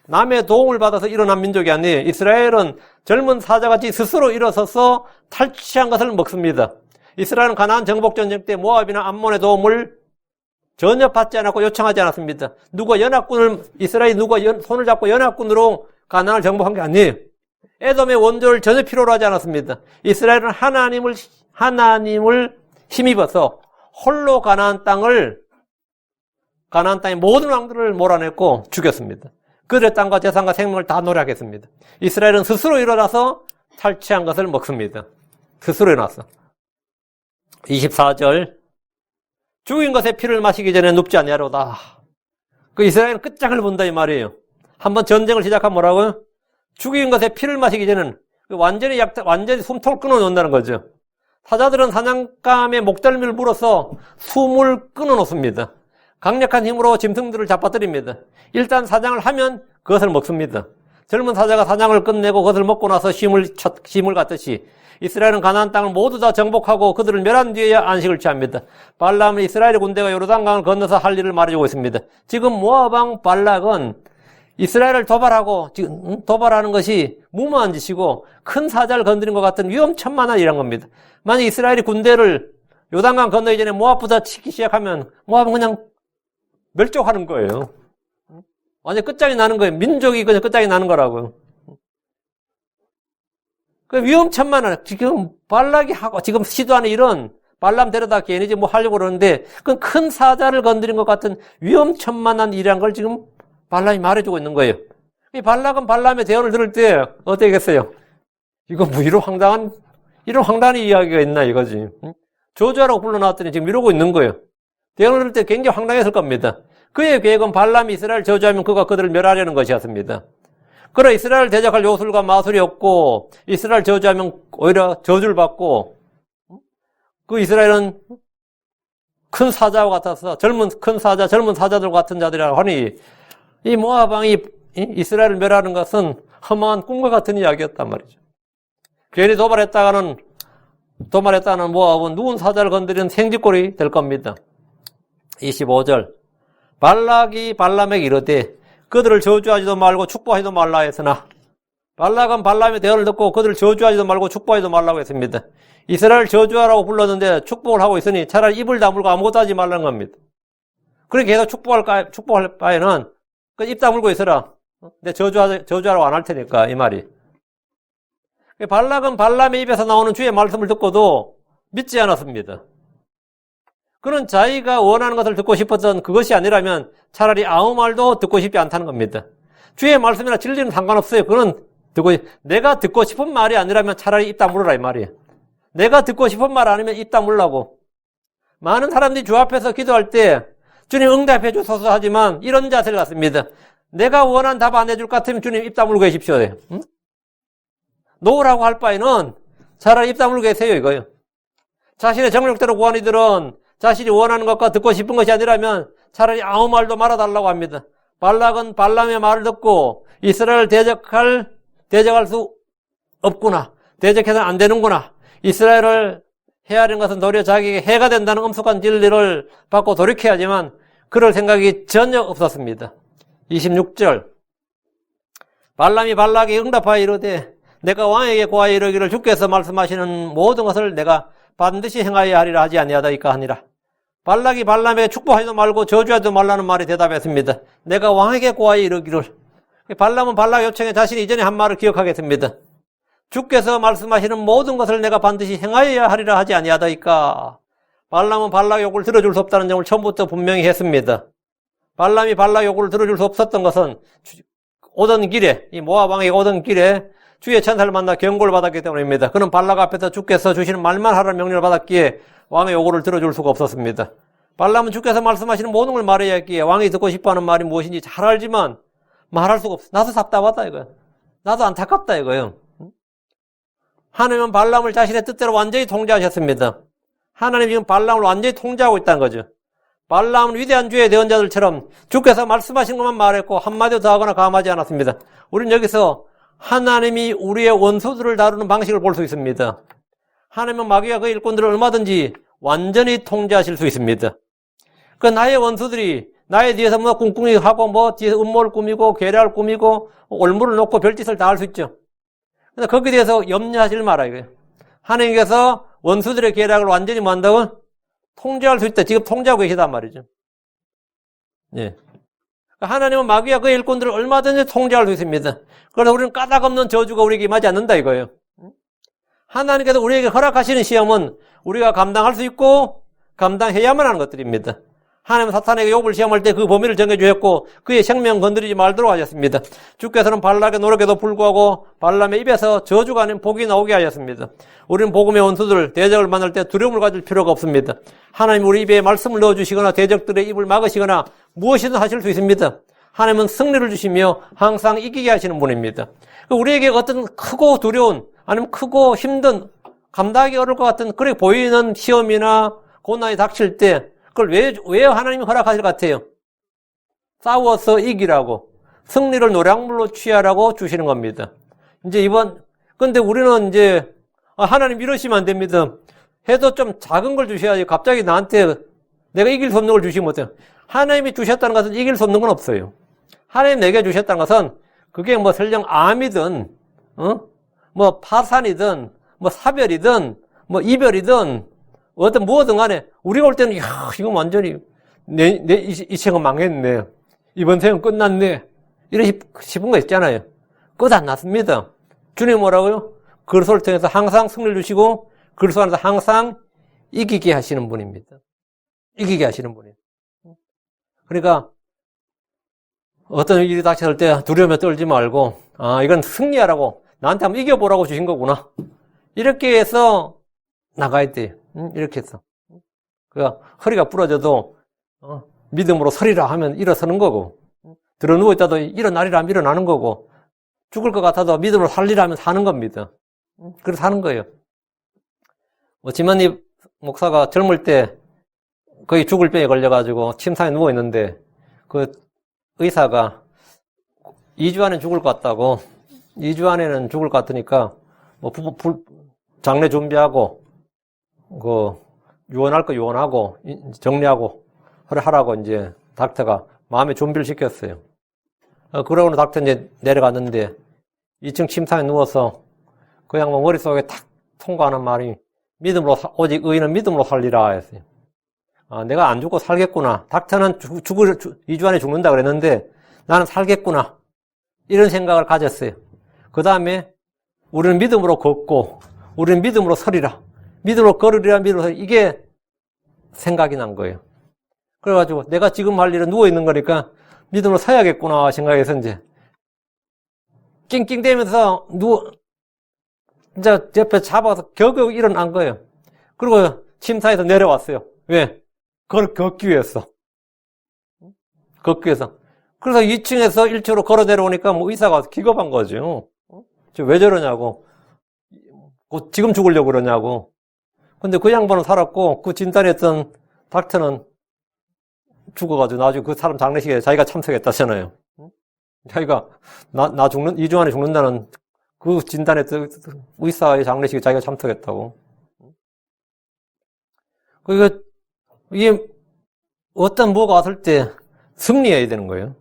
남의 도움을 받아서 일어난 민족이 아니에요. 이스라엘은 젊은 사자같이 스스로 일어서서 탈취한 것을 먹습니다. 이스라엘은 가나안 정복 전쟁 때 모압이나 암몬의 도움을 전혀 받지 않았고 요청하지 않았습니다. 이스라엘이 누가 손을 잡고 연합군으로 가나안을 정복한 게 아니에요. 에돔의 원조를 전혀 필요로 하지 않았습니다. 이스라엘은 하나님을 힘입어서 홀로 가나안 땅의 모든 왕들을 몰아냈고 죽였습니다. 그들의 땅과 재산과 생명을 다 노력했습니다. 이스라엘은 스스로 일어나서 탈취한 것을 먹습니다. 스스로 일어나서. 24절 죽인 것의 피를 마시기 전에 눕지 아니하로다. 그 이스라엘은 끝장을 본다 이 말이에요. 한번 전쟁을 시작하면 뭐라고요? 죽인 것의 피를 마시기 전에는 완전히 숨통을 끊어놓는다는 거죠. 사자들은 사냥감에 목덜미를 물어서 숨을 끊어놓습니다. 강력한 힘으로 짐승들을 잡아뜨립니다. 일단 사냥을 하면 그것을 먹습니다. 젊은 사자가 사냥을 끝내고 그것을 먹고 나서 쉼을 갖듯이 이스라엘은 가나안 땅을 모두 다 정복하고 그들을 멸한 뒤에야 안식을 취합니다. 발람은 이스라엘의 군대가 요르단강을 건너서 할 일을 말해주고 있습니다. 지금 모압 왕 발락은 이스라엘을 도발하고 지금 도발하는 것이 무모한 짓이고 큰 사자를 건드린 것 같은 위험천만한 일한 겁니다. 만약 이스라엘이 군대를 요단강 건너기 전에 모압보다 치기 시작하면 모압은 그냥 멸종하는 거예요. 완전 끝장이 나는 거예요. 민족이 그냥 끝장이 나는 거라고요. 그 위험천만한 지금 발락이 하고 지금 시도하는 일은 발람 데려다 괜히 뭐 하려고 그러는데 그 큰 사자를 건드린 것 같은 위험천만한 일이란 걸 지금 발람이 말해주고 있는 거예요. 이 발락은 발람의 대언을 들을 때 어떻겠어요? 이거 뭐 이런 황당한 이야기가 있나 이거지. 저주하라고 불러놨더니 지금 이러고 있는 거예요. 대언을 들을 때 굉장히 황당했을 겁니다. 그의 계획은 발람이 이스라엘 저주하면 그가 그들을 멸하려는 것이었습니다. 그러나 이스라엘 대적할 요술과 마술이 없고 이스라엘 저주하면 오히려 저주를 받고 그 이스라엘은 큰 사자와 같아서 젊은 사자들 같은 자들이라고 하니 이 모압 왕이 이스라엘을 멸하는 것은 험한 꿈과 같은 이야기였단 말이죠. 괜히 도발했다가는 모압은 누군 사자를 건드리는 생쥐꼴이 될 겁니다. 25절 발락이 발람에게 이르되 그들을 저주하지도 말고 축복하지도 말라 했으나 발락은 발람의 대언을 듣고 그들을 저주하지도 말고 축복하지도 말라고 했습니다. 이스라엘을 저주하라고 불렀는데 축복을 하고 있으니 차라리 입을 다물고 아무것도 하지 말라는 겁니다. 그렇게 계속 축복할 바에는 입 다물고 있어라. 내 저주하라고 안 할 테니까 이 말이. 발락은 발람의 입에서 나오는 주의 말씀을 듣고도 믿지 않았습니다. 그는 자기가 원하는 것을 듣고 싶었던 그것이 아니라면 차라리 아무 말도 듣고 싶지 않다는 겁니다. 주의 말씀이나 진리는 상관없어요. 그는 내가 듣고 싶은 말이 아니라면 차라리 입 다물어라 이 말이에요. 내가 듣고 싶은 말 아니면 입 다물라고. 많은 사람들이 주 앞에서 기도할 때 주님 응답해 주소서 하지만 이런 자세를 갖습니다. 내가 원하는 답 안 해줄 것 같으면 주님 입 다물고 계십시오. 응? 놓으라고 할 바에는 차라리 입 다물고 계세요 이거예요. 자신의 정력대로 구한 이들은 자신이 원하는 것과 듣고 싶은 것이 아니라면 차라리 아무 말도 말아달라고 합니다. 발락은 발람의 말을 듣고 이스라엘을 대적할 수 없구나. 대적해서는 안 되는구나. 이스라엘을 헤아리는 것은 도리어 자기에게 해가 된다는 엄숙한 진리를 받고 돌이켜야지만 그럴 생각이 전혀 없었습니다. 26절 발람이 발락에게 응답하여 이르되 내가 왕에게 고하여 이르기를 주께서 말씀하시는 모든 것을 내가 반드시 행하여야 하리라 하지 아니하다이까 하니라. 발락이 발람에게 축복하지도 말고 저주하지도 말라는 말에 대답했습니다. 내가 왕에게 고하여 이르기를. 발람은 발락 요청에 자신이 이전에 한 말을 기억하겠습니다. 주께서 말씀하시는 모든 것을 내가 반드시 행하여야 하리라 하지 아니하다이까. 발람은 발락 요구를 들어줄 수 없다는 점을 처음부터 분명히 했습니다. 발람이 발락 요구를 들어줄 수 없었던 것은 오던 길에 이 모압 왕에게 오던 길에 주의 천사를 만나 경고를 받았기 때문입니다. 그는 발락 앞에서 주께서 주시는 말만 하라는 명령을 받았기에 왕의 요구를 들어줄 수가 없었습니다. 발람은 주께서 말씀하시는 모든 걸 말해야 했기에 왕이 듣고 싶어하는 말이 무엇인지 잘 알지만 말할 수가 없어. 나도 답답하다 이거야. 나도 안타깝다 이거예요. 하나님은 발람을 자신의 뜻대로 완전히 통제하셨습니다. 하나님이 지금 발람을 완전히 통제하고 있다는 거죠. 발람은 위대한 주의 대언자들처럼 주께서 말씀하신 것만 말했고 한마디도 더 하거나 감하지 않았습니다. 우리는 여기서 하나님이 우리의 원수들을 다루는 방식을 볼 수 있습니다. 하나님은 마귀와 그 일꾼들을 얼마든지 완전히 통제하실 수 있습니다. 그 나의 원수들이 나의 뒤에서 뭐 꿍꿍이 하고 뭐 뒤에서 음모를 꾸미고 계략을 꾸미고 올무를 놓고 별짓을 다 할 수 있죠. 근데 거기에 대해서 염려하지 마라 이거예요. 하나님께서 원수들의 계략을 완전히 뭐 한다고? 통제할 수 있다. 지금 통제하고 계시단 말이죠. 예. 하나님은 마귀와 그 일꾼들을 얼마든지 통제할 수 있습니다. 그래서 우리는 까닭없는 저주가 우리에게 임하지 않는다 이거예요. 하나님께서 우리에게 허락하시는 시험은 우리가 감당할 수 있고 감당해야만 하는 것들입니다. 하나님은 사탄에게 욥을 시험할 때 그 범위를 정해주셨고 그의 생명 건드리지 말도록 하셨습니다. 주께서는 발락의 노력에도 불구하고 발람의 입에서 저주가 아닌 복이 나오게 하셨습니다. 우리는 복음의 원수들, 대적을 만날 때 두려움을 가질 필요가 없습니다. 하나님 우리 입에 말씀을 넣어주시거나 대적들의 입을 막으시거나 무엇이든 하실 수 있습니다. 하나님은 승리를 주시며 항상 이기게 하시는 분입니다. 우리에게 어떤 크고 두려운 아니면 크고 힘든 감당하기 어려울 것 같은 그렇게 보이는 시험이나 고난이 닥칠 때 그걸 왜 하나님이 허락하실 것 같아요? 싸워서 이기라고. 승리를 노량물로 취하라고 주시는 겁니다. 이제 근데 우리는 이제, 하나님 이러시면 안 됩니다. 해도 좀 작은 걸 주셔야지. 갑자기 나한테 내가 이길 수 없는 걸 주시면 어때요? 하나님이 주셨다는 것은 이길 수 없는 건 없어요. 하나님 내게 주셨다는 것은 그게 뭐 설령 암이든, 뭐 파산이든, 뭐 사별이든, 뭐 이별이든, 어떤 무엇든 간에 우리가 올 때는, 이야, 이거 완전히 이 생은 망했네. 이번 생은 끝났네. 이런 싶은 거 있잖아요. 끝 안 났습니다. 주님 뭐라고요? 그리스도를 통해서 항상 승리를 주시고 그리스도 안에서 항상 이기게 하시는 분입니다. 이기게 하시는 분이에요. 그러니까 어떤 일이 닥쳤을 때 두려움에 떨지 말고 이건 승리하라고 나한테 한번 이겨보라고 주신 거구나. 이렇게 해서 나가야 돼요. 이렇게 해서. 그러니까 허리가 부러져도 믿음으로 서리라 하면 일어서는 거고, 들어 누워있다도 일어나리라 하면 일어나는 거고, 죽을 것 같아도 믿음으로 살리라 하면 사는 겁니다. 그래서 사는 거예요. 지만이 목사가 젊을 때 거의 죽을 병에 걸려가지고 침상에 누워있는데 그 의사가 2주 안에 죽을 것 같다고, 2주 안에는 죽을 것 같으니까 뭐 장례 준비하고 유언할 거 유언하고 정리하고 하라고 이제 닥터가 마음의 준비를 시켰어요. 그러고는 닥터 이제 내려갔는데 2층 침상에 누워서 그 양반 머릿속에 탁 통과하는 말이 오직 의인은 믿음으로 살리라 했어요. 내가 안 죽고 살겠구나. 닥터는 2주 안에 죽는다 그랬는데 나는 살겠구나. 이런 생각을 가졌어요. 그 다음에 우리는 믿음으로 걷고 우리는 믿음으로 서리라. 믿음으로 걸으리라. 믿음으로 서리라. 이게 생각이 난 거예요. 그래가지고 내가 지금 할 일은 누워있는 거니까 믿음으로 서야겠구나 생각해서 이제 낑낑대면서 이제 옆에 잡아서 겨우 일어난 거예요. 그리고 침사에서 내려왔어요. 왜? 그걸 걷기 위해서. 걷기 위해서. 그래서 2층에서 1층으로 걸어 내려오니까 뭐 의사가 와서 기겁한 거죠. 왜 저러냐고. 지금 죽으려고 그러냐고. 근데 그 양반은 살았고 그 진단했던 닥터는 죽어가지고 나중에 그 사람 장례식에 자기가 참석했다잖아요. 자기가 2주 안에 죽는다는 그 진단했던 의사의 장례식에 자기가 참석했다고. 그러니까 이게 어떤 뭐가 왔을 때 승리해야 되는 거예요.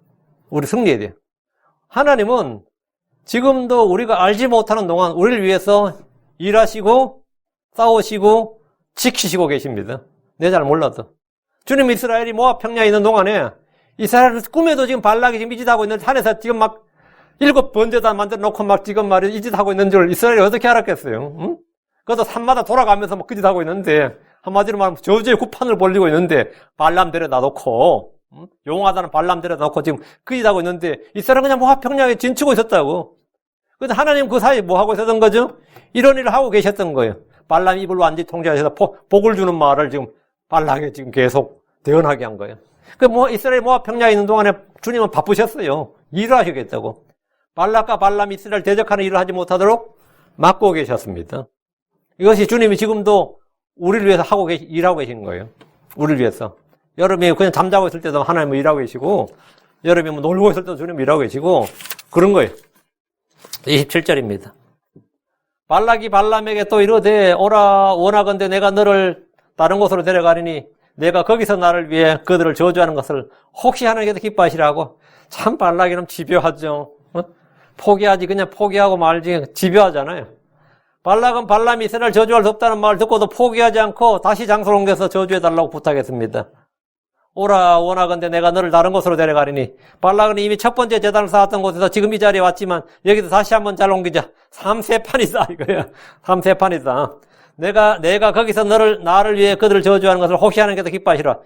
우리 승리해야 돼요. 하나님은 지금도 우리가 알지 못하는 동안 우리를 위해서 일하시고 싸우시고 지키시고 계십니다. 내 잘 몰라도. 주님 이스라엘이 모압 평야에 있는 동안에 이스라엘 꿈에도 지금 발락이 지금 이 짓 하고 있는 산에서 지금 막 7번제단 만들어 놓고 막 지금 말이야 이 짓 하고 있는 줄 이스라엘이 어떻게 알았겠어요? 응? 그것도 산마다 돌아가면서 막 그 짓 하고 있는데 한마디로 말하면 저주의 구판을 벌리고 있는데 발람 데려다 놓고 용하다는 발람 데려다 놓고 지금 그 짓 하고 있는데 이스라엘은 그냥 모압 평야에 진치고 있었다고. 근데 하나님 그 사이에 뭐 하고 있었던 거죠? 이런 일을 하고 계셨던 거예요. 발람 입을 완전히 통제하셔서 복을 주는 말을 지금 발락에 지금 계속 대언하게 한 거예요. 이스라엘 모압 평야에 있는 동안에 주님은 바쁘셨어요. 일을 하시겠다고. 발락과 발람이 이스라엘 대적하는 일을 하지 못하도록 막고 계셨습니다. 이것이 주님이 지금도 우리를 위해서 일하고 계신 거예요. 우리를 위해서. 여러분이 그냥 잠자고 있을 때도 하나님은 일하고 계시고, 여러분이 뭐 놀고 있을 때도 주님이 일하고 계시고, 그런 거예요. 27절입니다. 발락이 발람에게 또 이르되 오라 원하건대 내가 너를 다른 곳으로 데려가리니 내가 거기서 나를 위해 그들을 저주하는 것을 혹시 하나님께서 기뻐하시라고. 참 발락이는 집요하죠. 포기하지 그냥 포기하고 말지 집요하잖아요. 발락은 발람이 이스라엘 저주할 수 없다는 말을 듣고도 포기하지 않고 다시 장소를 옮겨서 저주해달라고 부탁했습니다. 오라 원하건대 내가 너를 다른 곳으로 데려가리니 발락은 이미 첫 번째 제단을 쌓았던 곳에서 지금 이 자리에 왔지만 여기서 다시 한번 잘 옮기자. 3세판이다 이거야. 3세판이다. 내가 거기서 나를 위해 그들을 저주하는 것을 혹시 하나님께서 기뻐하시라.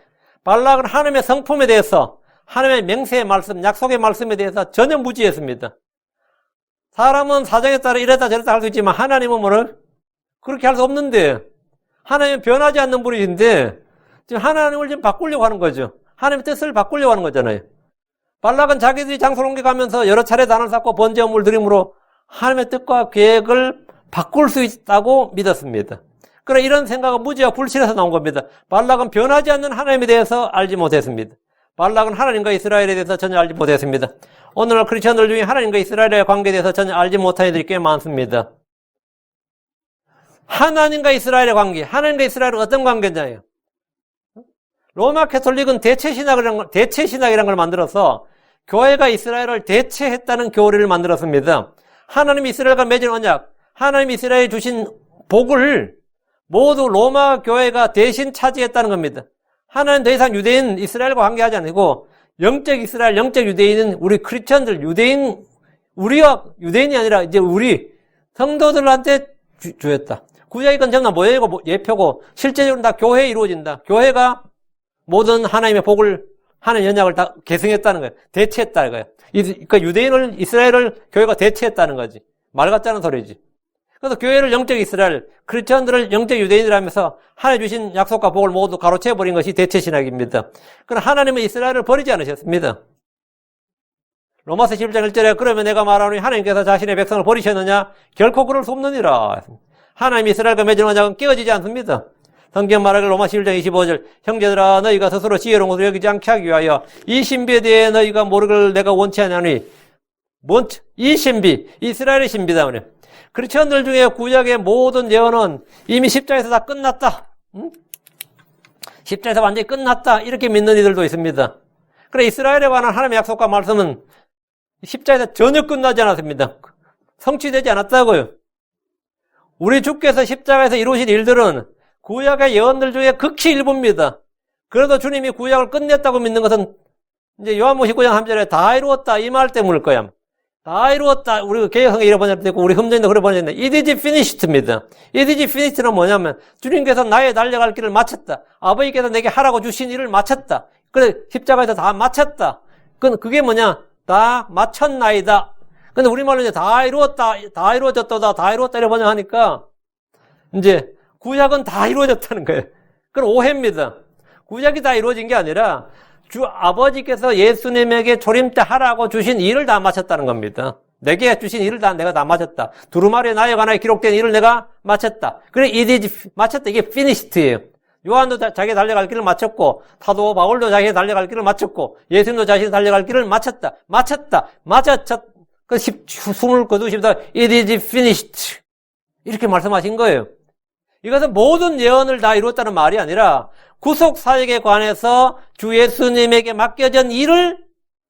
발락은 하나님의 성품에 대해서 하나님의 맹세의 말씀, 약속의 말씀에 대해서 전혀 무지했습니다. 사람은 사정에 따라 이랬다 저랬다 할 수 있지만 하나님은 뭐를 그렇게 할 수 없는데 하나님은 변하지 않는 분이신데 지금 하나님을 지금 바꾸려고 하는 거죠. 하나님의 뜻을 바꾸려고 하는 거잖아요. 발락은 자기들이 장소를 옮겨가면서 여러 차례 단을 쌓고 번제물을 드림으로 하나님의 뜻과 계획을 바꿀 수 있다고 믿었습니다. 그러나 이런 생각은 무지와 불신에서 나온 겁니다. 발락은 변하지 않는 하나님에 대해서 알지 못했습니다. 발락은 하나님과 이스라엘에 대해서 전혀 알지 못했습니다. 오늘날 크리스천들 중에 하나님과 이스라엘의 관계에 대해서 전혀 알지 못한 이들이 꽤 많습니다. 하나님과 이스라엘의 관계, 하나님과 이스라엘은 어떤 관계냐요? 로마 캐톨릭은 대체신학이라는 걸 만들어서 교회가 이스라엘을 대체했다는 교리를 만들었습니다. 하나님이 이스라엘과 맺은 언약, 하나님이 이스라엘에 주신 복을 모두 로마 교회가 대신 차지했다는 겁니다. 하나님 더 이상 유대인, 이스라엘과 관계하지 않고 영적 이스라엘, 영적 유대인은 우리 크리스천들, 유대인, 우리가 유대인이 아니라 이제 우리 성도들한테 주었다. 구약의 건 전부 모형이고 예표고 실제적으로 다 교회에 이루어진다. 교회가 모든 하나님의 복을, 하나님의 언약을 다 계승했다는 거예요. 대체했다는 거예요. 그러니까 유대인을, 이스라엘을 교회가 대체했다는 거지. 말 같지 않은 소리지. 그래서 교회를 영적 이스라엘, 크리스천들을 영적 유대인이라면서 하나님 주신 약속과 복을 모두 가로채버린 것이 대체신학입니다. 그러나 하나님은 이스라엘을 버리지 않으셨습니다. 로마서 11장 1절에 그러면 내가 말하노니 하나님께서 자신의 백성을 버리셨느냐? 결코 그럴 수 없느니라. 하나님이 이스라엘과 맺은 언약은 깨어지지 않습니다. 성경 말하길 로마 11장 25절 형제들아 너희가 스스로 지혜로운 것을 여기지 않게 하기 위하여 이 신비에 대해 너희가 모르기를 내가 원치 아니하니 이 신비, 이스라엘의 신비다. 크리스천들 중에 구약의 모든 예언은 이미 십자가에서 다 끝났다. 십자가에서 완전히 끝났다. 이렇게 믿는 이들도 있습니다. 그래 이스라엘에 관한 하나님의 약속과 말씀은 십자가에서 전혀 끝나지 않았습니다. 성취되지 않았다고요. 우리 주께서 십자가에서 이루신 일들은 구약의 예언들 중에 극히 일부입니다. 그래도 주님이 구약을 끝냈다고 믿는 것은 이제 요한복음 19장 3절에 다 이루었다 이 말 때문일 거야. 다 이루었다. 우리 개혁성에 이래 번역도 있고 우리 흠전도 그래 번역인데 It is finished입니다. It is finished는 뭐냐면 주님께서 나의 달려갈 길을 마쳤다. 아버지께서 내게 하라고 주신 일을 마쳤다. 그래 십자가에서 다 마쳤다. 그게 뭐냐? 다 마쳤나이다. 근데 우리말로 이제 다 이루었다, 다 이루어졌다, 다 이루었다 이래 번역하니까 이제 구약은 다 이루어졌다는 거예요. 그건 오해입니다. 구약이 다 이루어진 게 아니라 주 아버지께서 예수님에게 초림 때 하라고 주신 일을 다 마쳤다는 겁니다. 내게 주신 일을 내가 다 마쳤다. 두루마리의 나에 관하여 기록된 일을 내가 마쳤다. 그래, it is 마쳤다. 이게 finished예요. 요한도 자기 달려갈 길을 마쳤고, 사도 바울도 자기 달려갈 길을 마쳤고, 예수님도 자신이 달려갈 길을 마쳤다. 그 숨을 거두시면서 it is finished. 이렇게 말씀하신 거예요. 이것은 모든 예언을 다 이루었다는 말이 아니라 구속 사역에 관해서 주 예수님에게 맡겨진 일을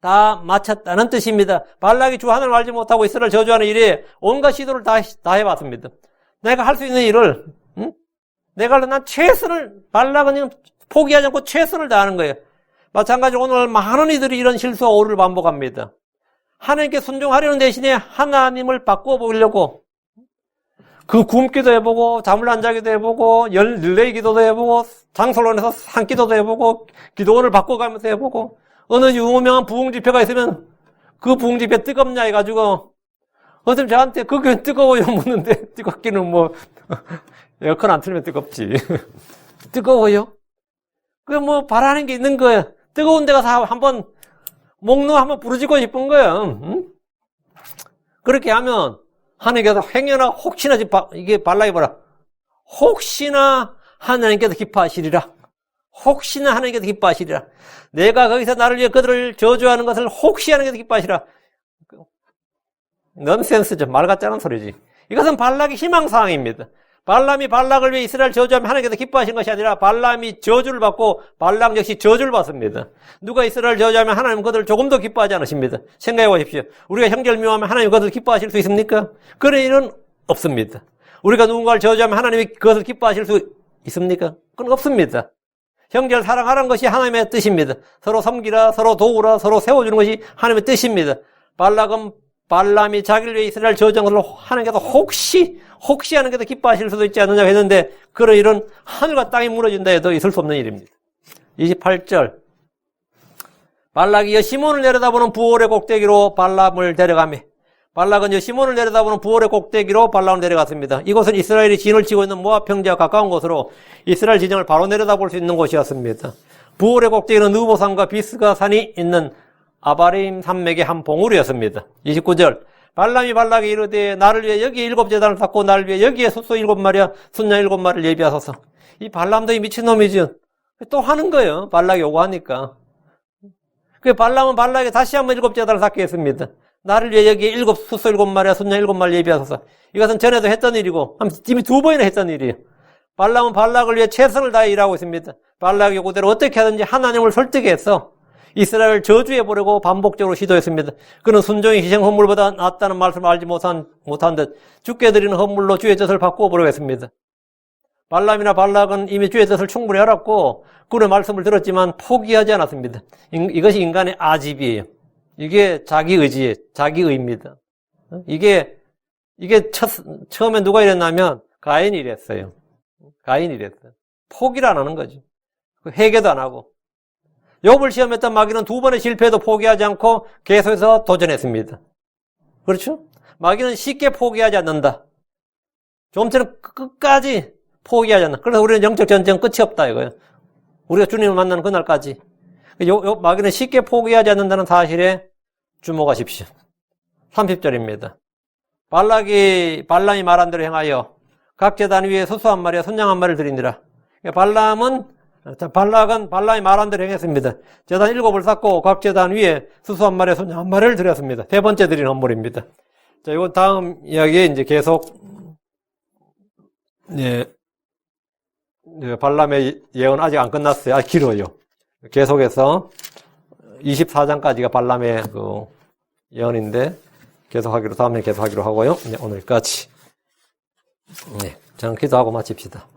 다 마쳤다는 뜻입니다. 발락이 주 하나님을 알지 못하고 이스라엘 저주하는 일에 온갖 시도를 다 해봤습니다. 내가 할 수 있는 일을, 난 최선을, 발락은 그냥 포기하지 않고 최선을 다하는 거예요. 마찬가지로 오늘 많은 이들이 이런 실수와 오류를 반복합니다. 하나님께 순종하려는 대신에 하나님을 바꾸어 보려고 그 굶기도 해보고 잠을 안 자기도 해보고 릴레이 기도도 해보고 장설론에서 산기도도 해보고 기도원을 바꿔가면서 해보고 어느 유명한 부흥집회가 있으면 그 부흥집회 뜨겁냐 해가지고 어떤 저한테 그 교회 뜨거워요 묻는데 뜨겁기는 뭐 에어컨 안 틀면 뜨겁지 뜨거워요? 그 뭐 바라는 게 있는 거예요. 뜨거운 데 가서 한번 목놓 한번 부르짖고 싶은 거예요. 응? 그렇게 하면 하나님께서 행여나 혹시나 이게 발락이 뭐라 혹시나 하나님께서 기뻐하시리라. 혹시나 하나님께서 기뻐하시리라. 내가 거기서 나를 위해 그들을 저주하는 것을 혹시 하나님께서 기뻐하시리라. 넌센스죠. 말 같지 않은 소리지. 이것은 발락의 희망사항입니다. 발람이 발락을 위해 이스라엘 저주하면 하나님께서 기뻐하신 것이 아니라 발람이 저주를 받고 발락 역시 저주를 받습니다. 누가 이스라엘 저주하면 하나님은 그들을 조금 더 기뻐하지 않으십니다. 생각해 보십시오. 우리가 형제를 미워하면 하나님 그들을 기뻐하실 수 있습니까? 그런 일은 없습니다. 우리가 누군가를 저주하면 하나님이 그것을 기뻐하실 수 있습니까? 그건 없습니다. 형제를 사랑하라는 것이 하나님의 뜻입니다. 서로 섬기라, 서로 도우라, 서로 세워주는 것이 하나님의 뜻입니다. 발락은 발람이 자기를 위해 이스라엘 저주한 것을 하나님께서 혹시 하나님께서 기뻐하실 수도 있지 않느냐고 했는데 그런 일은 하늘과 땅이 무너진다 해도 있을 수 없는 일입니다. 28절 발락이 여시몬을 내려다보는 부올의 꼭대기로 발람을 데려가며 발락은 여시몬을 내려다보는 부올의 꼭대기로 발람을 데려갔습니다. 이곳은 이스라엘이 진을 치고 있는 모압 평지와 가까운 곳으로 이스라엘 진영을 바로 내려다볼 수 있는 곳이었습니다. 부올의 꼭대기는 느보산과 비스가 산이 있는 아바림 산맥의 한 봉우리였습니다. 29절 발람이 발락에 이르되 나를 위해 여기에 7제단을 쌓고 나를 위해 여기에 숫소 7마리와 순양 7마리를 예비하소서. 이 발람도 이 미친놈이죠. 또 하는 거예요. 발락이 요구하니까. 그 발람은 발락에 다시 한번 7제단을 쌓게 했습니다. 나를 위해 여기에 수소 7마리와 순양 7마리 예비하소서. 이것은 전에도 했던 일이고 이미 2번이나 했던 일이에요. 발람은 발락을 위해 최선을 다해 일하고 있습니다. 발락의 요구대로 어떻게 하든지 하나님을 설득해서 이스라엘을 저주해보려고 반복적으로 시도했습니다. 그는 순종이 희생 헌물보다 낫다는 말씀을 알지 못한 듯 주께 드리는 헌물로 주의 뜻을 바꾸어 보려고 했습니다. 발람이나 발락은 이미 주의 뜻을 충분히 알았고 그의 말씀을 들었지만 포기하지 않았습니다. 이것이 인간의 아집이에요. 이게 자기 의지예요. 자기 의입니다. 이게 처음에 누가 이랬냐면 가인이 이랬어요. 가인이 이랬어요. 포기를 안 하는 거지. 회개도 안 하고. 욥을 시험했던 마귀는 2번의 실패에도 포기하지 않고 계속해서 도전했습니다. 그렇죠? 마귀는 쉽게 포기하지 않는다. 좀 전에 끝까지 포기하지 않는다. 그래서 우리는 영적 전쟁 끝이 없다 이거예요. 우리가 주님을 만나는 그날까지. 마귀는 쉽게 포기하지 않는다는 사실에 주목하십시오. 30절입니다. 발람이 말한 대로 행하여 각 제단 위에 수소 1마리와 순양 1마리를 드리니라. 발람이 말한 대로 행했습니다. 제단 7을 쌓고 각 제단 위에 수소 1마리와 순양 1마리를 드렸습니다. 세 번째 드린 헌물입니다. 자, 이거 다음 이야기에 이제 계속 발람의 예언 아직 안 끝났어요. 아직 길어요. 계속해서 24장까지가 발람의 그 예언인데 다음에 계속하기로 하고요. 네, 오늘까지. 네, 저는 기도하고 마칩시다.